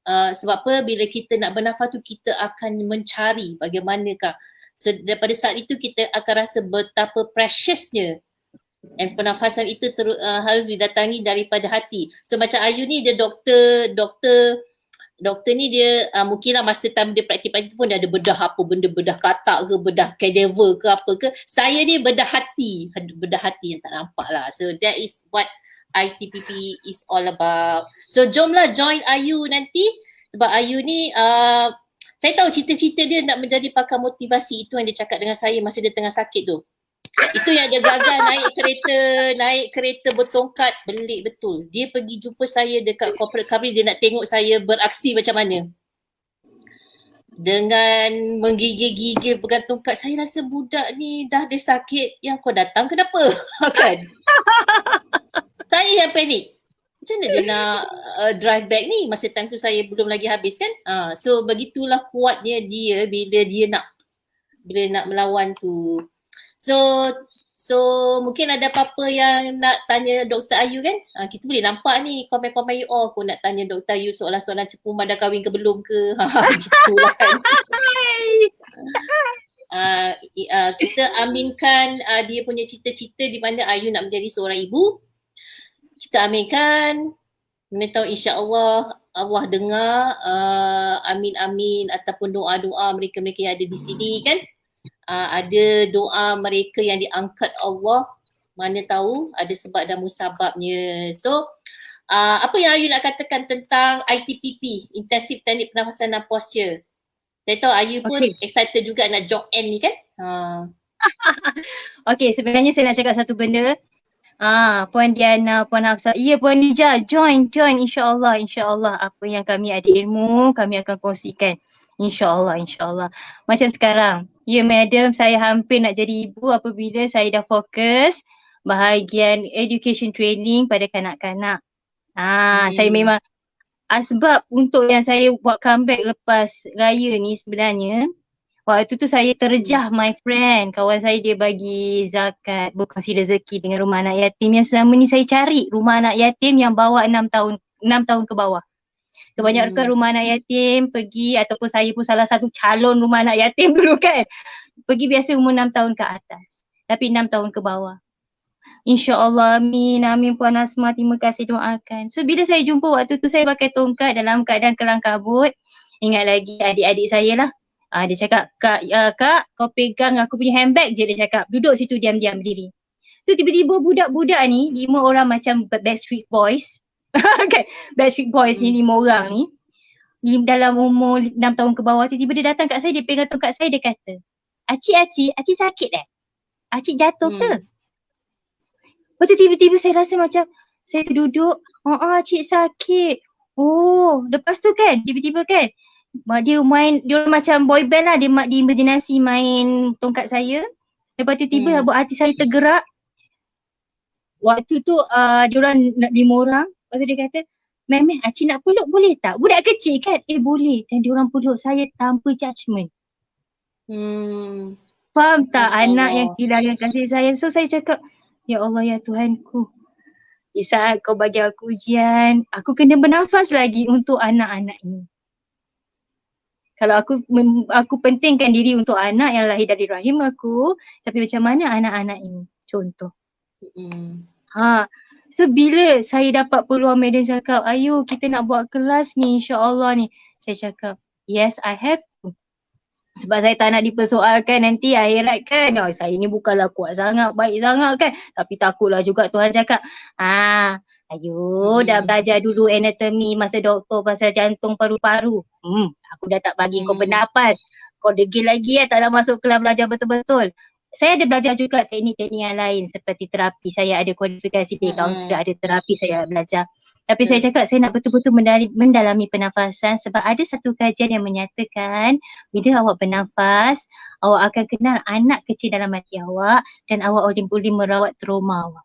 Sebab apa? Bila kita nak bernafas tu kita akan mencari bagaimanakah. Daripada saat itu kita akan rasa betapa preciousnya. Dan pernafasan itu harus didatangi daripada hati. So macam Ayu ni dia doktor ni dia mungkinlah masa time dia praktik-praktik pun dia ada bedah apa benda, bedah katak ke, bedah cadaver ke apa ke. Saya ni bedah hati yang tak nampak lah. So that is what ITPP is all about. So jomlah join Ayu nanti sebab Ayu ni saya tahu cita-cita dia nak menjadi pakar motivasi. Itu yang dia cakap dengan saya masa dia tengah sakit tu. Itu yang dia gagal naik kereta bertongkat, belik betul. Dia pergi jumpa saya dekat corporate company, dia nak tengok saya beraksi macam mana. Dengan menggigil-gigil pegang tongkat, saya rasa budak ni dah ada sakit yang kau datang kenapa? Kan? Saya yang panik. Macam mana dia nak drive back ni? Masa time tu saya belum lagi habis kan? So begitulah kuatnya dia bila dia nak melawan tu. So mungkin ada apa-apa yang nak tanya Dr. Ayu kan? Kita boleh nampak ni komen-komen you all pun nak tanya Dr. Ayu soalan-soalan cepuman dah kahwin ke belum ke? Gitulah kan. Kita aminkan dia punya cita-cita di mana Ayu nak menjadi seorang ibu. Kita aminkan. Mana tahu insya-Allah Allah dengar amin-amin ataupun doa-doa mereka-mereka yang ada di sini kan. Ada doa mereka yang diangkat Allah, mana tahu ada sebab dan musababnya. So apa yang Ayu nak katakan tentang ITPP, Intensive Teknik Pernafasan dan Posture? Saya tahu Ayu pun excited juga nak join ni kan? Okay, sebenarnya saya nak cakap satu benda. Puan Diana, Puan Hafsah. Ya, Puan Nija, join insya-Allah. Apa yang kami ada ilmu, kami akan kongsikan. Insya-Allah. Macam sekarang. Ya, madam, saya hampir nak jadi ibu apabila saya dah fokus bahagian education training pada kanak-kanak. Saya memang sebab untuk yang saya buat comeback lepas raya ni sebenarnya, waktu tu saya terjah my friend, kawan saya dia bagi zakat berkongsi rezeki dengan rumah anak yatim yang selama ni saya cari rumah anak yatim yang bawah 6 tahun ke bawah. Kebanyakan rumah anak yatim pergi ataupun saya pun salah satu calon rumah anak yatim dulu kan. Pergi biasa umur 6 tahun ke atas. Tapi 6 tahun ke bawah. InsyaAllah, amin Puan Asma, terima kasih doakan. So bila saya jumpa waktu tu saya pakai tongkat dalam keadaan kelang kabut. Ingat lagi adik-adik saya lah. Dia cakap, Kak kau pegang aku punya handbag je, dia cakap. Duduk situ diam-diam berdiri. So tiba-tiba budak-budak ni, 5 orang macam Backstreet Boys. Kan? Backstreet Boys ni 5 orang ni dalam umur 6 tahun ke bawah, tiba-tiba dia datang kat saya, dia pegang tongkat saya, dia kata, Acik sakit Acik jatuh ke? Lepas tu tiba-tiba saya rasa macam saya terduduk, cik sakit. Oh, lepas tu kan tiba-tiba kan dia orang macam boy band lah, dia imajinasi main tongkat saya. Lepas tu tiba buat hati saya tergerak. Waktu tu diorang nak 5 orang. Lepas tu dia kata, Meh, acik nak peluk boleh tak? Budak kecil kan? Boleh. Dan diorang peluk saya tanpa judgement. Faham tak anak yang kehilangan kasih sayang? So saya cakap, ya Allah ya Tuhanku, di saat kau bagi aku ujian, aku kena bernafas lagi untuk anak-anak ini. Kalau aku pentingkan diri untuk anak yang lahir dari rahim aku, tapi macam mana anak-anak ini? Contoh. So bila saya dapat peluang madam cakap, ayo kita nak buat kelas ni insya-Allah ni. Saya cakap, yes I have to. Sebab saya tak nak dipersoalkan nanti akhirat kan. Saya ni bukanlah kuat sangat, baik sangat kan. Tapi takutlah juga Tuhan cakap, ayo dah belajar dulu anatomi masa doktor pasal jantung paru-paru. Aku dah tak bagi kau bernafas. Kau degil lagi tak nak masuk kelas belajar betul-betul. Saya ada belajar juga teknik-teknik yang lain seperti terapi. Saya ada kualifikasi sebagai kaunselor, ada terapi saya belajar. Tapi saya cakap saya nak betul-betul mendalami pernafasan sebab ada satu kajian yang menyatakan bila awak bernafas, awak akan kenal anak kecil dalam hati awak dan awak boleh merawat trauma awak.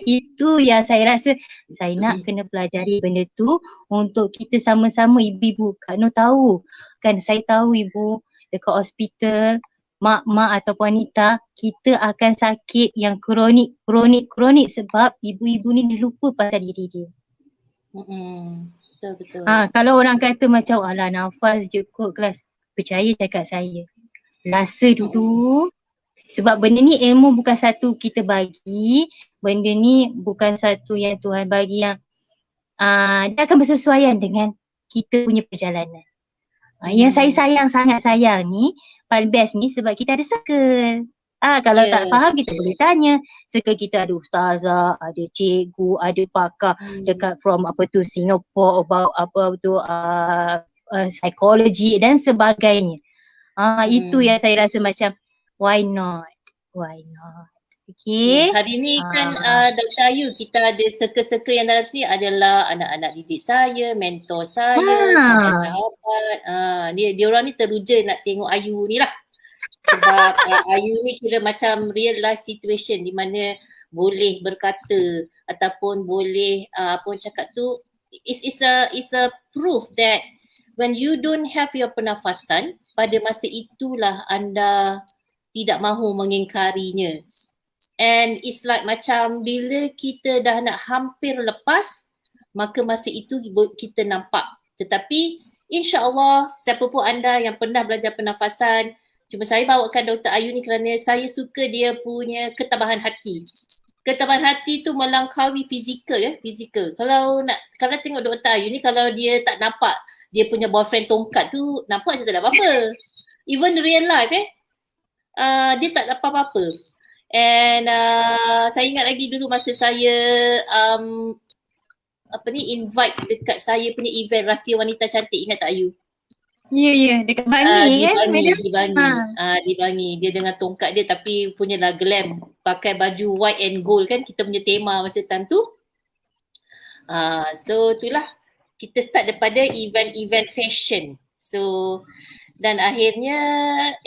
Itu yang saya rasa saya nak kena pelajari benda tu untuk kita sama-sama ibu-ibu. Kak Nur tahu kan, saya tahu ibu dekat hospital, mak-mak atau wanita, kita akan sakit yang kronik sebab ibu-ibu ni lupa pasal diri dia. Betul. Kalau orang kata macam alah nafas je kot kelas, percaya cakap saya. Rasa dulu sebab benda ni ilmu bukan satu kita bagi, benda ni bukan satu yang Tuhan bagi yang dia akan bersesuaian dengan kita punya perjalanan. Yang saya sangat sayang ni, paling best ni sebab kita ada circle. Kalau tak faham kita boleh tanya. Circle kita ada ustazah, ada cikgu, ada pakar dekat from Singapore about psychology dan sebagainya. Itu yang saya rasa macam why not? Okay. Hari ni kan Dr. Ayu, kita ada circle-circle yang dalam sini adalah anak-anak didik saya, mentor saya, sahabat-sahabat. Dia orang ni teruja nak tengok Ayu ni lah. Sebab Ayu ni kira macam real life situation di mana boleh berkata ataupun boleh apa orang cakap tu, is a proof that when you don't have your pernafasan, pada masa itulah anda tidak mahu mengingkarinya. And it's like macam bila kita dah nak hampir lepas, maka masa itu kita nampak. Tetapi insya-Allah siapa pun anda yang pernah belajar pernafasan, cuma saya bawakan Dr. Ayu ni kerana saya suka dia punya ketabahan hati. Ketabahan hati tu melangkaui fizikal ya, fizikal. Kalau tengok Dr. Ayu ni, kalau dia tak nampak dia punya boyfriend tongkat tu, nampak je tak ada apa-apa. Even real life dia tak ada apa-apa. And saya ingat lagi dulu masa saya invite dekat saya punya event Rahsia Wanita Cantik, ingat tak Ayu? Ya, dekat Bangi kan? Di Bangi. Dia dengan tongkat dia tapi punyalah glam. pakai baju white and gold kan, kita punya tema masa time tu. So itulah kita start daripada event-event fashion. So dan akhirnya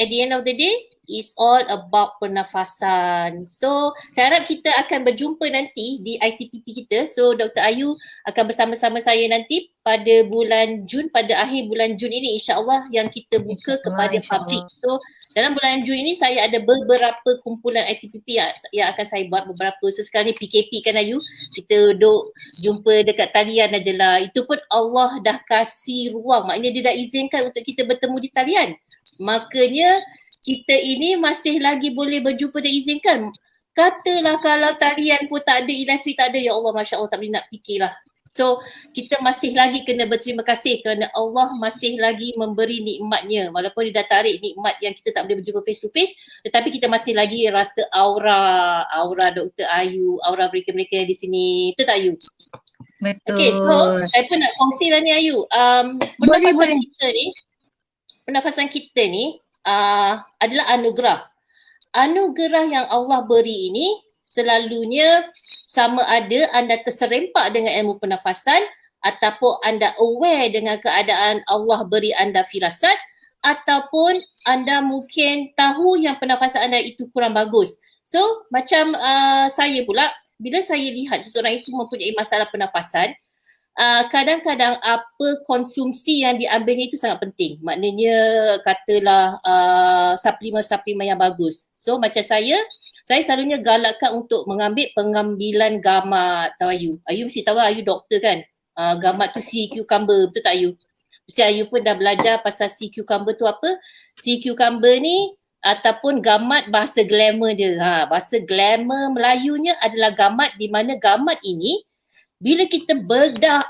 at the end of the day is all about pernafasan. So saya harap kita akan berjumpa nanti di ITPP kita. So Dr. Ayu akan bersama-sama saya nanti pada bulan Jun, pada akhir bulan Jun ini insya-Allah yang kita buka kepada publik. So dalam bulan Jun ini saya ada beberapa kumpulan ITPP yang akan saya buat beberapa. So sekarang ni PKP kan Ayu, kita duduk jumpa dekat talian aja lah. Itu pun Allah dah kasih ruang, maknanya dia dah izinkan untuk kita bertemu di talian. Makanya kita ini masih lagi boleh berjumpa dan izinkan. Katalah kalau talian pun tak ada, elektrik tak ada, ya Allah Masya Allah tak boleh nak fikirlah. So kita masih lagi kena berterima kasih kerana Allah masih lagi memberi nikmatnya. Walaupun dia dah tarik nikmat yang kita tak boleh berjumpa face to face, tetapi kita masih lagi rasa aura Dr. Ayu, aura mereka-mereka yang di sini. Betul tak Ayu? Betul. Okay, so saya pun nak kongsi lah ni Ayu. Pernafasan kita ni adalah anugerah. Anugerah yang Allah beri ini selalunya sama ada anda terserempak dengan ilmu pernafasan ataupun anda aware dengan keadaan Allah beri anda firasat ataupun anda mungkin tahu yang pernafasan anda itu kurang bagus. So macam saya pula, bila saya lihat seseorang itu mempunyai masalah pernafasan, kadang-kadang apa konsumsi yang diambilnya itu sangat penting. Maknanya katalah suplemen-suplemen yang bagus. So macam saya selalunya galakkan untuk mengambil pengambilan gamat. Tahu Ayu? Ayu mesti tahu, Ayu doktor kan? Gamat tu sea cucumber, betul tak Ayu? Mesti Ayu pun dah belajar pasal sea cucumber tu apa? Sea cucumber ni ataupun gamat bahasa glamour je. Bahasa glamour Melayunya adalah gamat, di mana gamat ini bila kita belah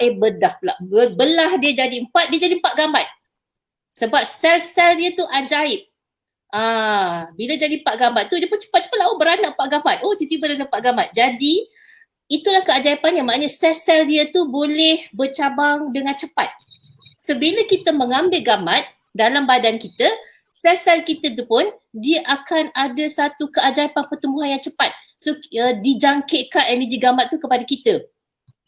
dia jadi 4, dia jadi 4 gamat. Sebab sel-sel dia tu ajaib. Bila jadi 4 gamat tu, dia pun cepat-cepat beranak 4 gamat. Oh, tiba-tiba beranak 4 gamat. Jadi, itulah keajaibannya. Maknanya sel-sel dia tu boleh bercabang dengan cepat. So, bila kita mengambil gamat dalam badan kita, sel-sel kita tu pun, dia akan ada satu keajaiban pertumbuhan yang cepat. So, dijangkitkan energi gamat tu kepada kita.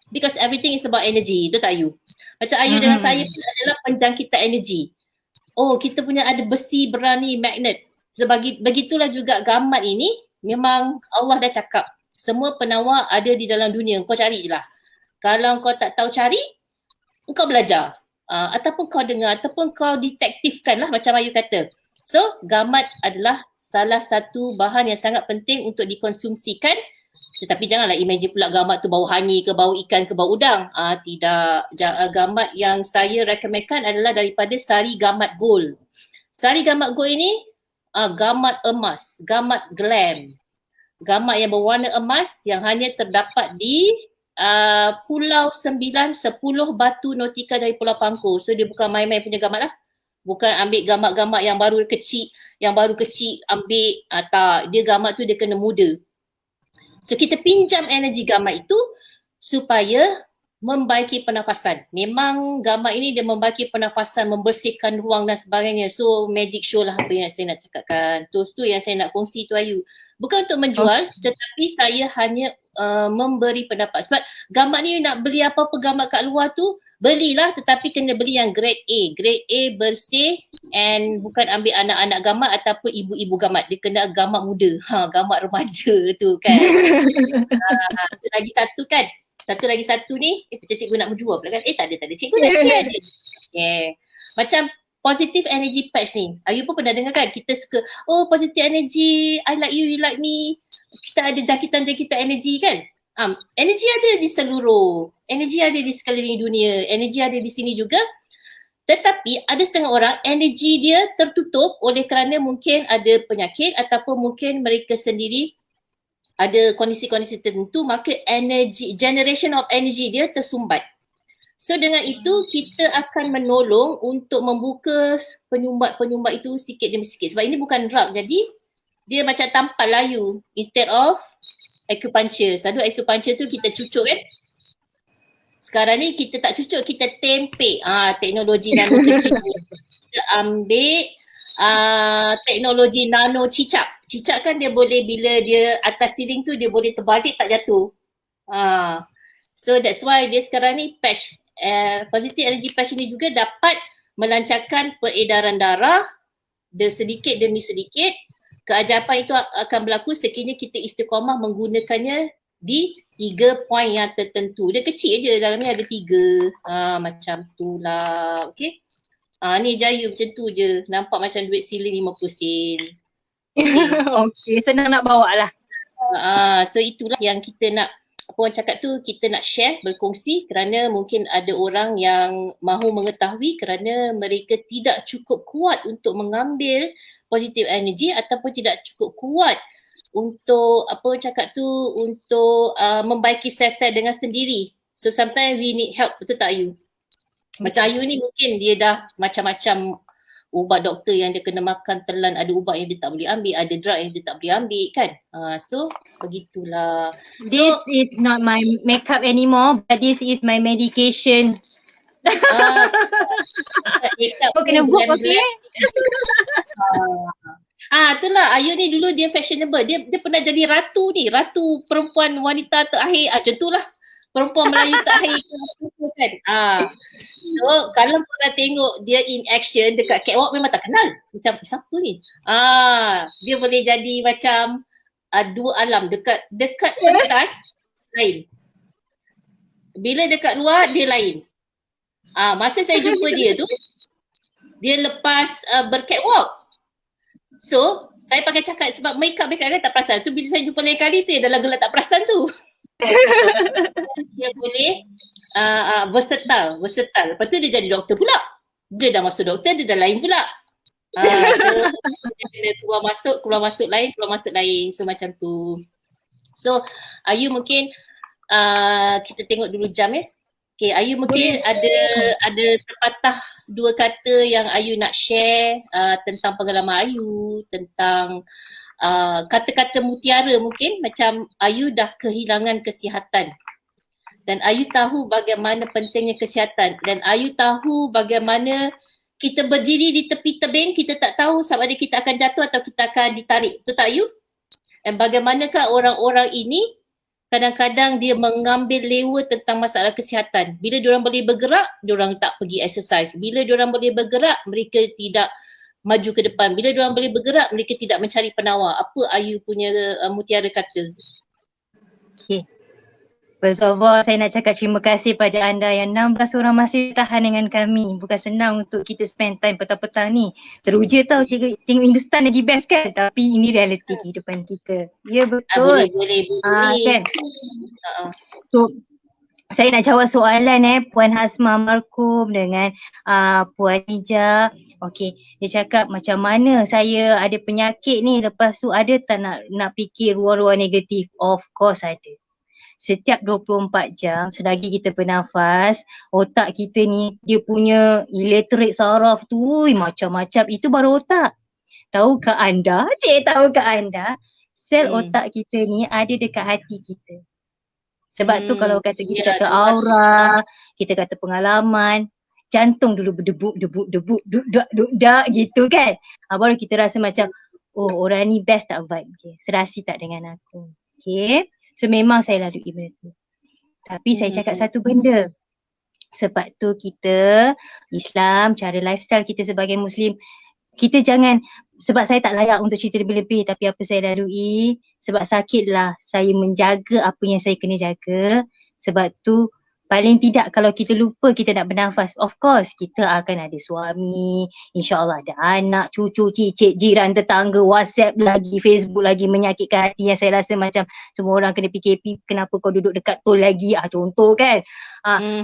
Because everything is about energy. Itu tak Ayu? Macam Ayu dengan saya pun adalah penjangkitan energi. Oh, kita punya ada besi berani magnet. So begitulah juga gamat ini, memang Allah dah cakap. Semua penawar ada di dalam dunia. Kau cari je lah. Kalau kau tak tahu cari, kau belajar. Ataupun kau dengar, ataupun kau detektifkan lah macam Ayu kata. So, gamat adalah salah satu bahan yang sangat penting untuk dikonsumsikan. Tetapi janganlah imagine pula gamat tu bau honey ke, bau ikan ke, bau udang. Tidak. Gamat yang saya rekomenkan adalah daripada Sari Gamat Gold. Sari Gamat Gold ini gamat emas, gamat glam. Gamat yang berwarna emas yang hanya terdapat di Pulau 9, 10 batu nautika dari Pulau Pangkor. So dia bukan main-main punya gamat lah. Bukan ambil gamat-gamat yang baru kecil ambil. Tak, dia gamat tu dia kena muda. So kita pinjam energi gamat itu supaya membaiki pernafasan. Memang gamat ini dia membaiki pernafasan, membersihkan ruang dan sebagainya. So magic show lah apa yang saya nak cakapkan. Tu yang saya nak kongsi tu Ayu. Bukan untuk menjual, tetapi saya hanya memberi pendapat. Sebab gamat ni nak beli apa-apa gamat kat luar tu, belilah tetapi kena beli yang grade A. Grade A bersih and bukan ambil anak-anak gamat ataupun ibu-ibu gamat. Dia kena gamat muda. Gamat remaja tu kan. Satu lagi satu ni, macam cikgu nak menjual pula kan. Tak ada. Cikgu dah share je. Yeah. Macam positive energy patch ni. Ayu pun pernah dengar kan, kita suka, oh positive energy, I like you, you like me. Kita ada jangkitan-jangkitan energy kan. Energi ada di seluruh, energi ada di sekeliling dunia, energi ada di sini juga. Tetapi ada setengah orang energi dia tertutup oleh kerana mungkin ada penyakit ataupun mungkin mereka sendiri ada kondisi-kondisi tertentu, maka energy, generation of energy dia tersumbat. So dengan itu kita akan menolong untuk membuka penyumbat-penyumbat itu sikit demi sikit. Sebab ini bukan drug, jadi dia macam tampal layu instead of acupuncture. Selalu acupuncture tu kita cucuk kan. Sekarang ni kita tak cucuk, kita tempek. Teknologi nano kecil. Kita ambil teknologi nano cicak. Cicak kan dia boleh bila dia atas ceiling tu dia boleh terbalik tak jatuh. So that's why dia sekarang ni patch, positive energy patch ini juga dapat melancarkan peredaran darah sedikit demi sedikit. Keajaiban itu akan berlaku sekiranya kita istiqamah menggunakannya di 3 poin yang tertentu. Dia kecil je, dalamnya ada 3. Macam tu lah. Okay. Ni Jayu macam tu je. Nampak macam duit siling 50 sen. Okay, senang nak bawa lah. So itulah yang kita nak, apa orang cakap tu, kita nak share, berkongsi kerana mungkin ada orang yang mahu mengetahui kerana mereka tidak cukup kuat untuk mengambil positive energy ataupun tidak cukup kuat untuk, apa orang cakap tu, untuk membaiki sel-sel dengan sendiri. So sometimes we need help, betul tak Ayu? Macam Ayu ni mungkin dia dah macam-macam ubat doktor yang dia kena makan telan, ada ubat yang dia tak boleh ambil, ada drug yang dia tak boleh ambil kan. So begitulah. This is not my makeup anymore, but this is my medication. Kau kena book, okay? Itulah Ayu ni dulu dia fashionable. Dia pernah jadi ratu ni, ratu perempuan wanita terakhir. Macam tu lah. Perempuan Melayu terakhir kan. So kalau korang tengok dia in action dekat catwalk memang tak kenal. Macam siapa ni? Dia boleh jadi macam dua alam. Dekat pentas lain. Bila dekat luar dia lain. Masa saya jumpa dia tu, dia lepas bercatwalk. So saya pakai cakap sebab makeup kan tak perasan. Tu bila saya jumpa lain kali tu dalam gelap tak perasan tu. Dia boleh versatile. Lepas tu dia jadi doktor pula. Dia dah masuk doktor, dia dah lain pula. So dia kena keluar masuk lain. So macam tu. So Ayu mungkin kita tengok dulu jam Okay, Ayu mungkin ada sepatah 2 kata yang Ayu nak share tentang pengalaman Ayu, tentang kata-kata mutiara mungkin, macam Ayu dah kehilangan kesihatan dan Ayu tahu bagaimana pentingnya kesihatan dan Ayu tahu bagaimana kita berdiri di tepi tebing, kita tak tahu sama ada kita akan jatuh atau kita akan ditarik. Betul tak Ayu? Dan bagaimanakah orang-orang ini kadang-kadang dia mengambil lewa tentang masalah kesihatan. Bila diorang boleh bergerak, diorang tak pergi exercise. Bila diorang boleh bergerak, mereka tidak maju ke depan. Bila diorang boleh bergerak, mereka tidak mencari penawar. Apa Ayu punya mutiara kata? Okay. First of all, saya nak cakap terima kasih pada anda yang 16 orang masih tahan dengan kami. Bukan senang untuk kita spend time petang-petang ni. Teruja tau tengok Hindustan lagi best kan? Tapi ini realiti kehidupan kita. Ya betul. Boleh. Kan? So, saya nak jawab soalan Puan Hasma Markum dengan Puan Ija. Okey, dia cakap macam mana saya ada penyakit ni, lepas tu ada tak nak fikir ruang-ruang negatif? Of course ada. Setiap 24 jam selagi kita bernafas, otak kita ni dia punya elektrik saraf tu macam-macam. Itu baru otak. Tahukah anda, sel otak kita ni ada dekat hati kita. Sebab tu kalau kata kita kata aura, kita kata pengalaman, jantung dulu berdebuk gitu kan. Baru kita rasa macam, oh orang ni best tak vibe je, serasi tak dengan aku. Okay. So memang saya lalui benda tu. Tapi saya cakap satu benda. Sebab tu kita Islam, cara lifestyle kita sebagai Muslim, kita jangan, sebab saya tak layak untuk cerita lebih-lebih, tapi apa saya lalui, sebab sakitlah saya menjaga apa yang saya kena jaga. Sebab tu paling tidak kalau kita lupa kita nak bernafas, of course kita akan ada suami, insyaAllah ada anak, cucu, cicit, jiran, tetangga, WhatsApp lagi, Facebook lagi, menyakitkan hati yang saya rasa macam semua orang kena PKP, kenapa kau duduk dekat tol lagi, contoh kan.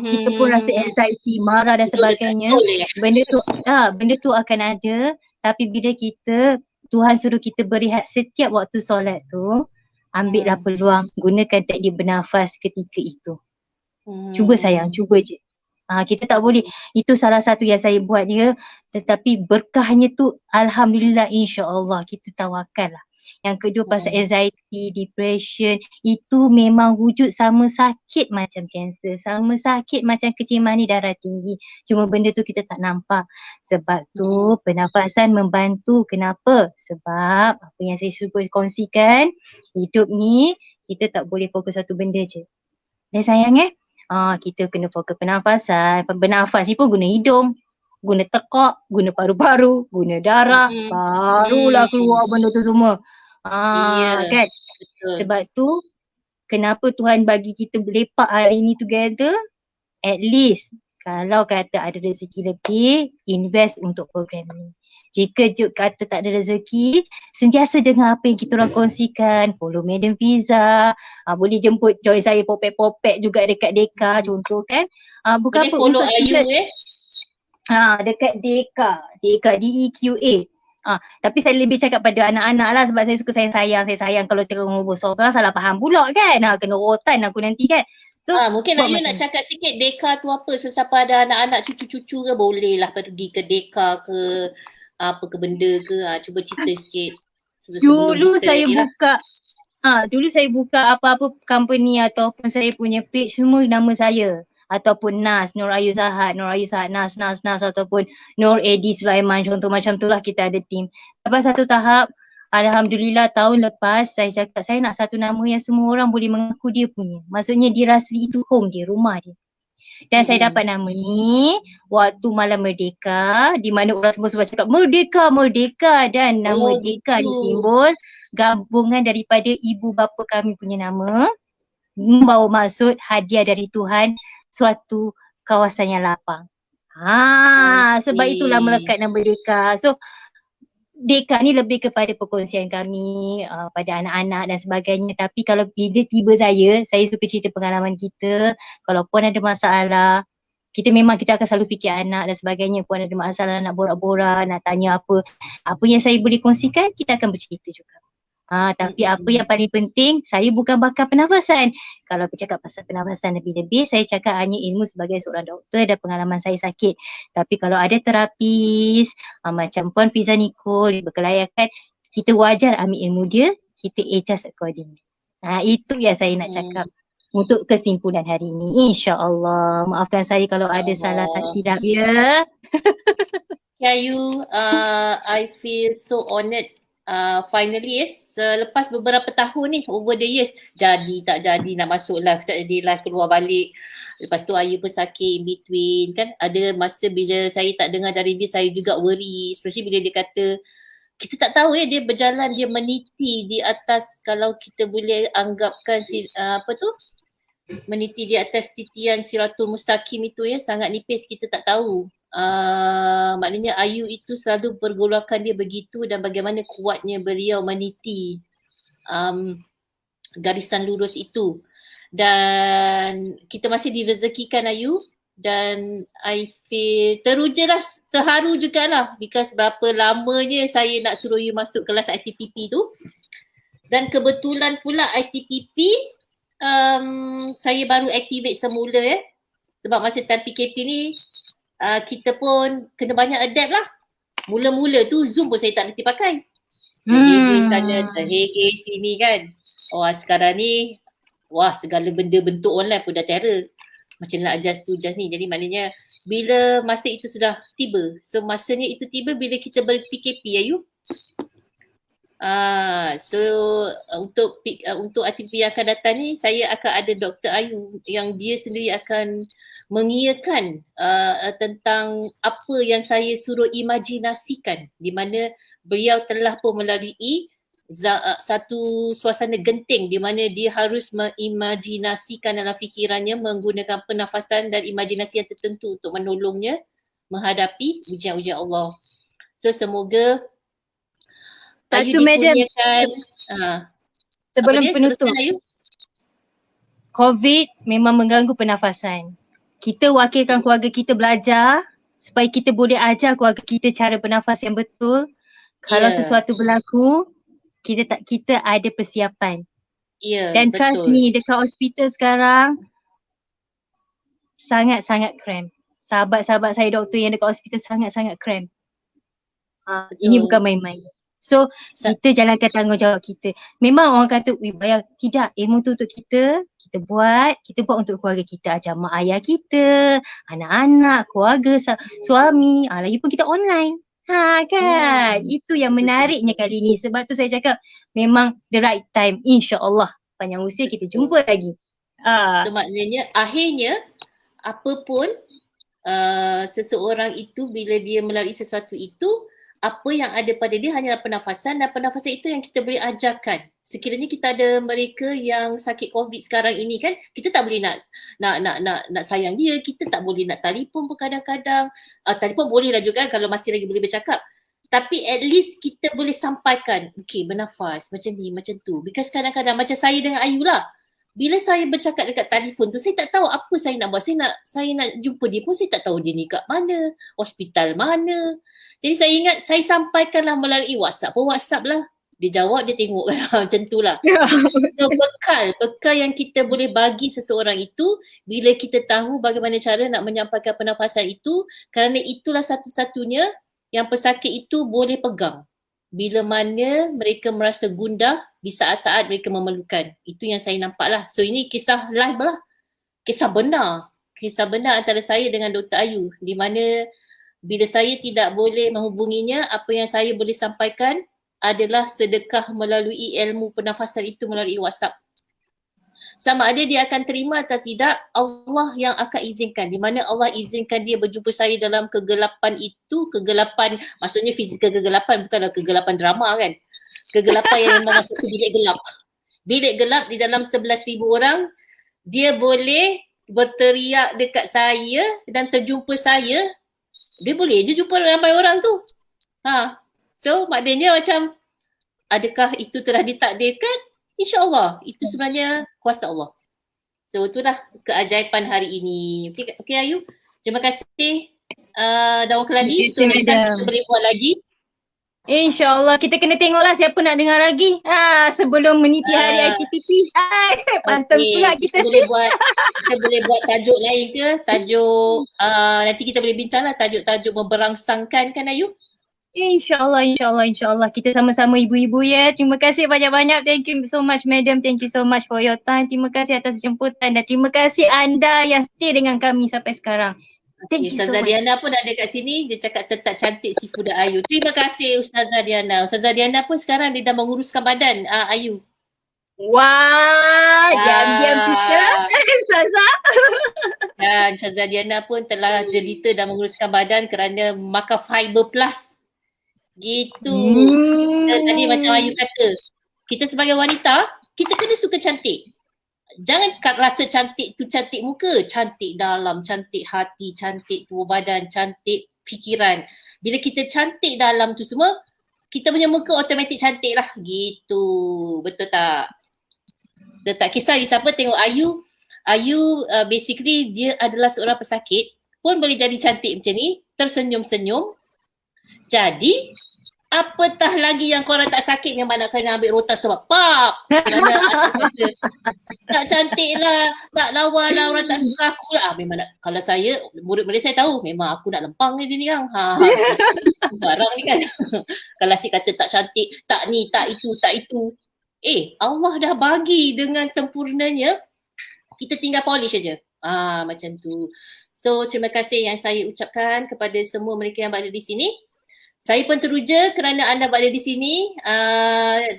Kita pun rasa anxiety, marah dan sebagainya. Benda tu akan ada, tapi bila Tuhan suruh kita berehat setiap waktu solat tu, ambillah peluang, gunakan teknik bernafas ketika itu. Cuba sayang, cuba je. Kita tak boleh, itu salah satu yang saya buat dia, tetapi berkahnya tu alhamdulillah, insya-Allah kita tawakal lah. Yang kedua pasal anxiety, depression, itu memang wujud sama sakit macam kanser, sama sakit macam kencing manis darah tinggi. Cuma benda tu kita tak nampak. Sebab tu pernafasan membantu. Kenapa? Sebab apa yang saya cuba kongsikan, hidup ni kita tak boleh fokus satu benda je. Dan sayang kita kena fokus pernafasan. Bernafas ni pun guna hidung, guna tekak, guna paru-paru, guna darah, barulah keluar benda tu semua. Kan? Betul. Sebab tu kenapa Tuhan bagi kita lepak hari ni together? At least kalau kata ada rezeki lebih, invest untuk program ni. Jika kata tak ada rezeki, sentiasa dengar apa yang kita orang kongsikan. Follow Madam Fiza. Boleh jemput join saya popek-popek juga dekat Deka contoh kan. Bukan Boleh apa follow untuk Ayu dekat Deka DEQA. Tapi saya lebih cakap pada anak-anak lah sebab saya suka sayang kalau tengok ngobrol seorang salah faham pula kan. Kena rotan aku nanti kan. So, mungkin Ayu nak cakap sikit Deka tu apa. So siapa ada anak-anak cucu-cucu ke boleh lah pergi ke Deka ke apa ke benda ke. Cuba cerita sikit. Dulu saya buka apa-apa company ataupun saya punya page semua nama saya. Ataupun Nas, Nur Ayu Zahad, Nas ataupun Nur Edi Sulaiman, contoh macam tu lah kita ada team. Lepas satu tahap, Alhamdulillah tahun lepas saya cakap saya nak satu nama yang semua orang boleh mengaku dia punya. Maksudnya dia rasa itu home dia, rumah dia. Dan saya dapat nama ni waktu Malam Merdeka di mana orang semua cakap Merdeka dan nama Deka ni simbol gabungan daripada ibu bapa kami punya nama membawa maksud hadiah dari Tuhan suatu kawasan yang lapang. Sebab itulah melekat nama Deka. So Deka ni lebih kepada perkongsian kami pada anak-anak dan sebagainya. Tapi kalau bila tiba saya suka cerita pengalaman kita. Kalau puan ada masalah, kita akan selalu fikir anak dan sebagainya. Puan ada masalah nak borak-borak, nak tanya apa yang saya boleh kongsikan, kita akan bercerita juga. Tapi apa yang paling penting, saya bukan bakal pernafasan. Kalau bercakap pasal pernafasan lebih-lebih, saya cakap hanya ilmu sebagai seorang doktor dan pengalaman saya sakit. Tapi kalau ada terapis, macam Puan Fiza Nicole berkelayakan, kita wajar ambil ilmu dia, kita adjust accordingly. Itu yang saya nak cakap untuk kesimpulan hari ini. InsyaAllah. Maafkan saya kalau ada salah silap ya. Ayu, I feel so honoured. Finally selepas beberapa tahun ni over the years jadi tak jadi nak masuk live tak jadi live keluar balik, lepas tu Ayu pun sakit in between kan, ada masa bila saya tak dengar dari dia saya juga worry, especially bila dia kata kita tak tahu dia berjalan, dia meniti di atas, kalau kita boleh anggapkan meniti di atas titian Siratul Mustaqim itu sangat nipis, kita tak tahu. Maknanya Ayu itu selalu pergolakan dia begitu dan bagaimana kuatnya beliau meniti garisan lurus itu. Dan kita masih direzekikan Ayu, dan I feel terharu jugalah because berapa lamanya saya nak suruh you masuk kelas ITPP tu, dan kebetulan pula ITPP saya baru activate semula sebab masa time PKP ni kita pun kena banyak adapt lah. Mula-mula tu Zoom pun saya tak reti pakai. Terhege sana, terhege sini kan. Sekarang ni segala benda bentuk online pun dah terror. Macam nak adjust tu, adjust ni. Jadi maknanya bila masa itu sudah tiba. So masanya itu tiba bila kita ber-PKP Ayu. So untuk aktiviti yang akan datang ni saya akan ada Dr. Ayu yang dia sendiri akan mengiakan tentang apa yang saya suruh imajinasikan, di mana beliau telah pun melalui satu suasana genting di mana dia harus mengimajinasikan dalam fikirannya menggunakan pernafasan dan imajinasi yang tertentu untuk menolongnya menghadapi ujian-ujian Allah. So semoga Ayu dikurniakan. Sebelum penutup, COVID memang mengganggu pernafasan. Kita wakilkan keluarga kita belajar supaya kita boleh ajar keluarga kita cara bernafas yang betul. Kalau sesuatu berlaku, kita ada persiapan. Dan betul. Trust me, dekat hospital sekarang sangat-sangat cramp. Sahabat-sahabat saya doktor yang dekat hospital sangat-sangat cramp. Ini bukan main-main. So kita jalankan tanggungjawab kita. Memang orang kata, bayar. Tidak, ilmu tu untuk kita. Kita buat untuk keluarga kita. Ajar mak ayah kita, anak-anak, keluarga, suami. Lagipun kita online. Kan? Itu yang menariknya kali ni. Sebab tu saya cakap memang the right time. InsyaAllah panjang usia kita jumpa lagi. So maknanya akhirnya apa pun seseorang itu bila dia melalui sesuatu itu, apa yang ada pada dia hanyalah pernafasan, dan pernafasan itu yang kita boleh ajarkan. Sekiranya kita ada mereka yang sakit COVID sekarang ini kan, kita tak boleh nak sayang dia, kita tak boleh nak telefon pun kadang-kadang. Telefon boleh lah juga kalau masih lagi boleh bercakap. Tapi at least kita boleh sampaikan, okay, bernafas macam ni, macam tu. Because kadang-kadang macam saya dengan Ayu lah, bila saya bercakap dekat telefon tu, saya tak tahu apa saya nak buat. Saya nak jumpa dia pun saya tak tahu dia ni kat mana, hospital mana. Jadi saya ingat saya sampaikanlah melalui WhatsApp. WhatsApp lah. Dia jawab, dia tengok kan. Macam tu lah. So bekal yang kita boleh bagi seseorang itu, bila kita tahu bagaimana cara nak menyampaikan pernafasan itu, kerana itulah satu-satunya yang pesakit itu boleh pegang. Bila mana mereka merasa gundah di saat-saat mereka memerlukan. Itu yang saya nampak lah. So ini kisah live lah. Kisah benar. Kisah benar antara saya dengan Dr. Ayu. Di mana bila saya tidak boleh menghubunginya, apa yang saya boleh sampaikan adalah sedekah melalui ilmu pernafasan itu melalui WhatsApp. Sama ada dia akan terima atau tidak, Allah yang akan izinkan. Di mana Allah izinkan dia berjumpa saya dalam kegelapan itu, kegelapan maksudnya fizikal kegelapan, bukanlah kegelapan drama kan. Kegelapan yang memang masuk ke bilik gelap. Bilik gelap di dalam 11,000 orang, dia boleh berteriak dekat saya dan terjumpa saya. Dia boleh je jumpa ramai orang tu. So maknanya macam, adakah itu telah ditakdirkan? InsyaAllah. Itu sebenarnya kuasa Allah. So itulah keajaiban hari ini. Okay Ayu. Terima kasih Daun Keladi. So next time kita boleh buat lagi. InsyaAllah. Kita kena tengoklah siapa nak dengar lagi. Sebelum meniti hari ITPP. Pantang pula kita. Kita boleh buat tajuk lain ke? Tajuk, nanti kita boleh bincang lah tajuk-tajuk memberangsangkan kan Ayu? InsyaAllah. Kita sama-sama ibu-ibu ya. Terima kasih banyak-banyak. Thank you so much Madam. Thank you so much for your time. Terima kasih atas jemputan dan terima kasih anda yang stay dengan kami sampai sekarang. Ustazah Diana pun ada kat sini. Dia cakap tetap cantik si Fuda Ayu. Terima kasih Ustazah Diana. Ustazah Diana pun sekarang dia dah menguruskan badan Ayu. Wah, diam-diam kita Ustazah. Dan Ustazah Diana pun telah jelita dan menguruskan badan kerana makan Fiber Plus. Gitu. Tadi macam Ayu kata, kita sebagai wanita, kita kena suka cantik. Jangan rasa cantik tu cantik muka, cantik dalam, cantik hati, cantik tubuh badan, cantik fikiran. Bila kita cantik dalam tu semua, kita punya muka automatik cantik lah. Gitu. Betul tak? Tak kisah siapa tengok Ayu. Ayu basically dia adalah seorang pesakit pun boleh jadi cantik macam ni, tersenyum-senyum. Jadi apatah lagi yang korang tak sakit memang nak kena ambil rotan sebab kerana asal kata tak cantik lah, tak lawa lah, orang tak suka aku lah. Memang nak, kalau saya, murid-murid saya tahu memang aku nak lempang ni dia ni garang ni kan. Kalau si kata tak cantik, tak ni, tak itu. Allah dah bagi dengan sempurnanya, kita tinggal polish aja. Macam tu. So terima kasih yang saya ucapkan kepada semua mereka yang berada di sini. Saya pun teruja kerana anda berada di sini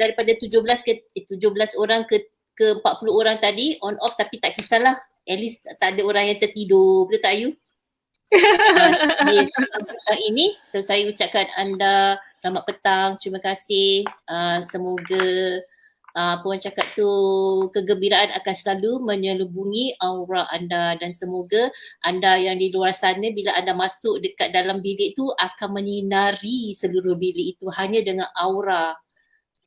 daripada 17 orang ke 40 orang tadi on off, tapi tak kisahlah. At least tak ada orang yang tertidur. Betul tak Ayu? Ini so saya ucapkan anda selamat petang. Terima kasih. Semoga apa orang cakap tu, kegembiraan akan selalu menyelubungi aura anda dan semoga anda yang di luar sana bila anda masuk dekat dalam bilik tu akan menyinari seluruh bilik itu hanya dengan aura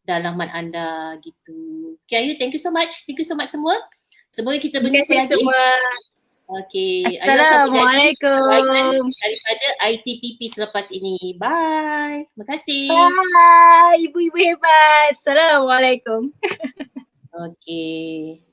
dalaman anda gitu. Okay Ayu, thank you so much semua. Semoga kita berjumpa lagi. Semua. Okay. Assalamualaikum. Daripada ITPP selepas ini. Bye. Terima kasih. Bye. Ibu-ibu hebat. Assalamualaikum. Okay.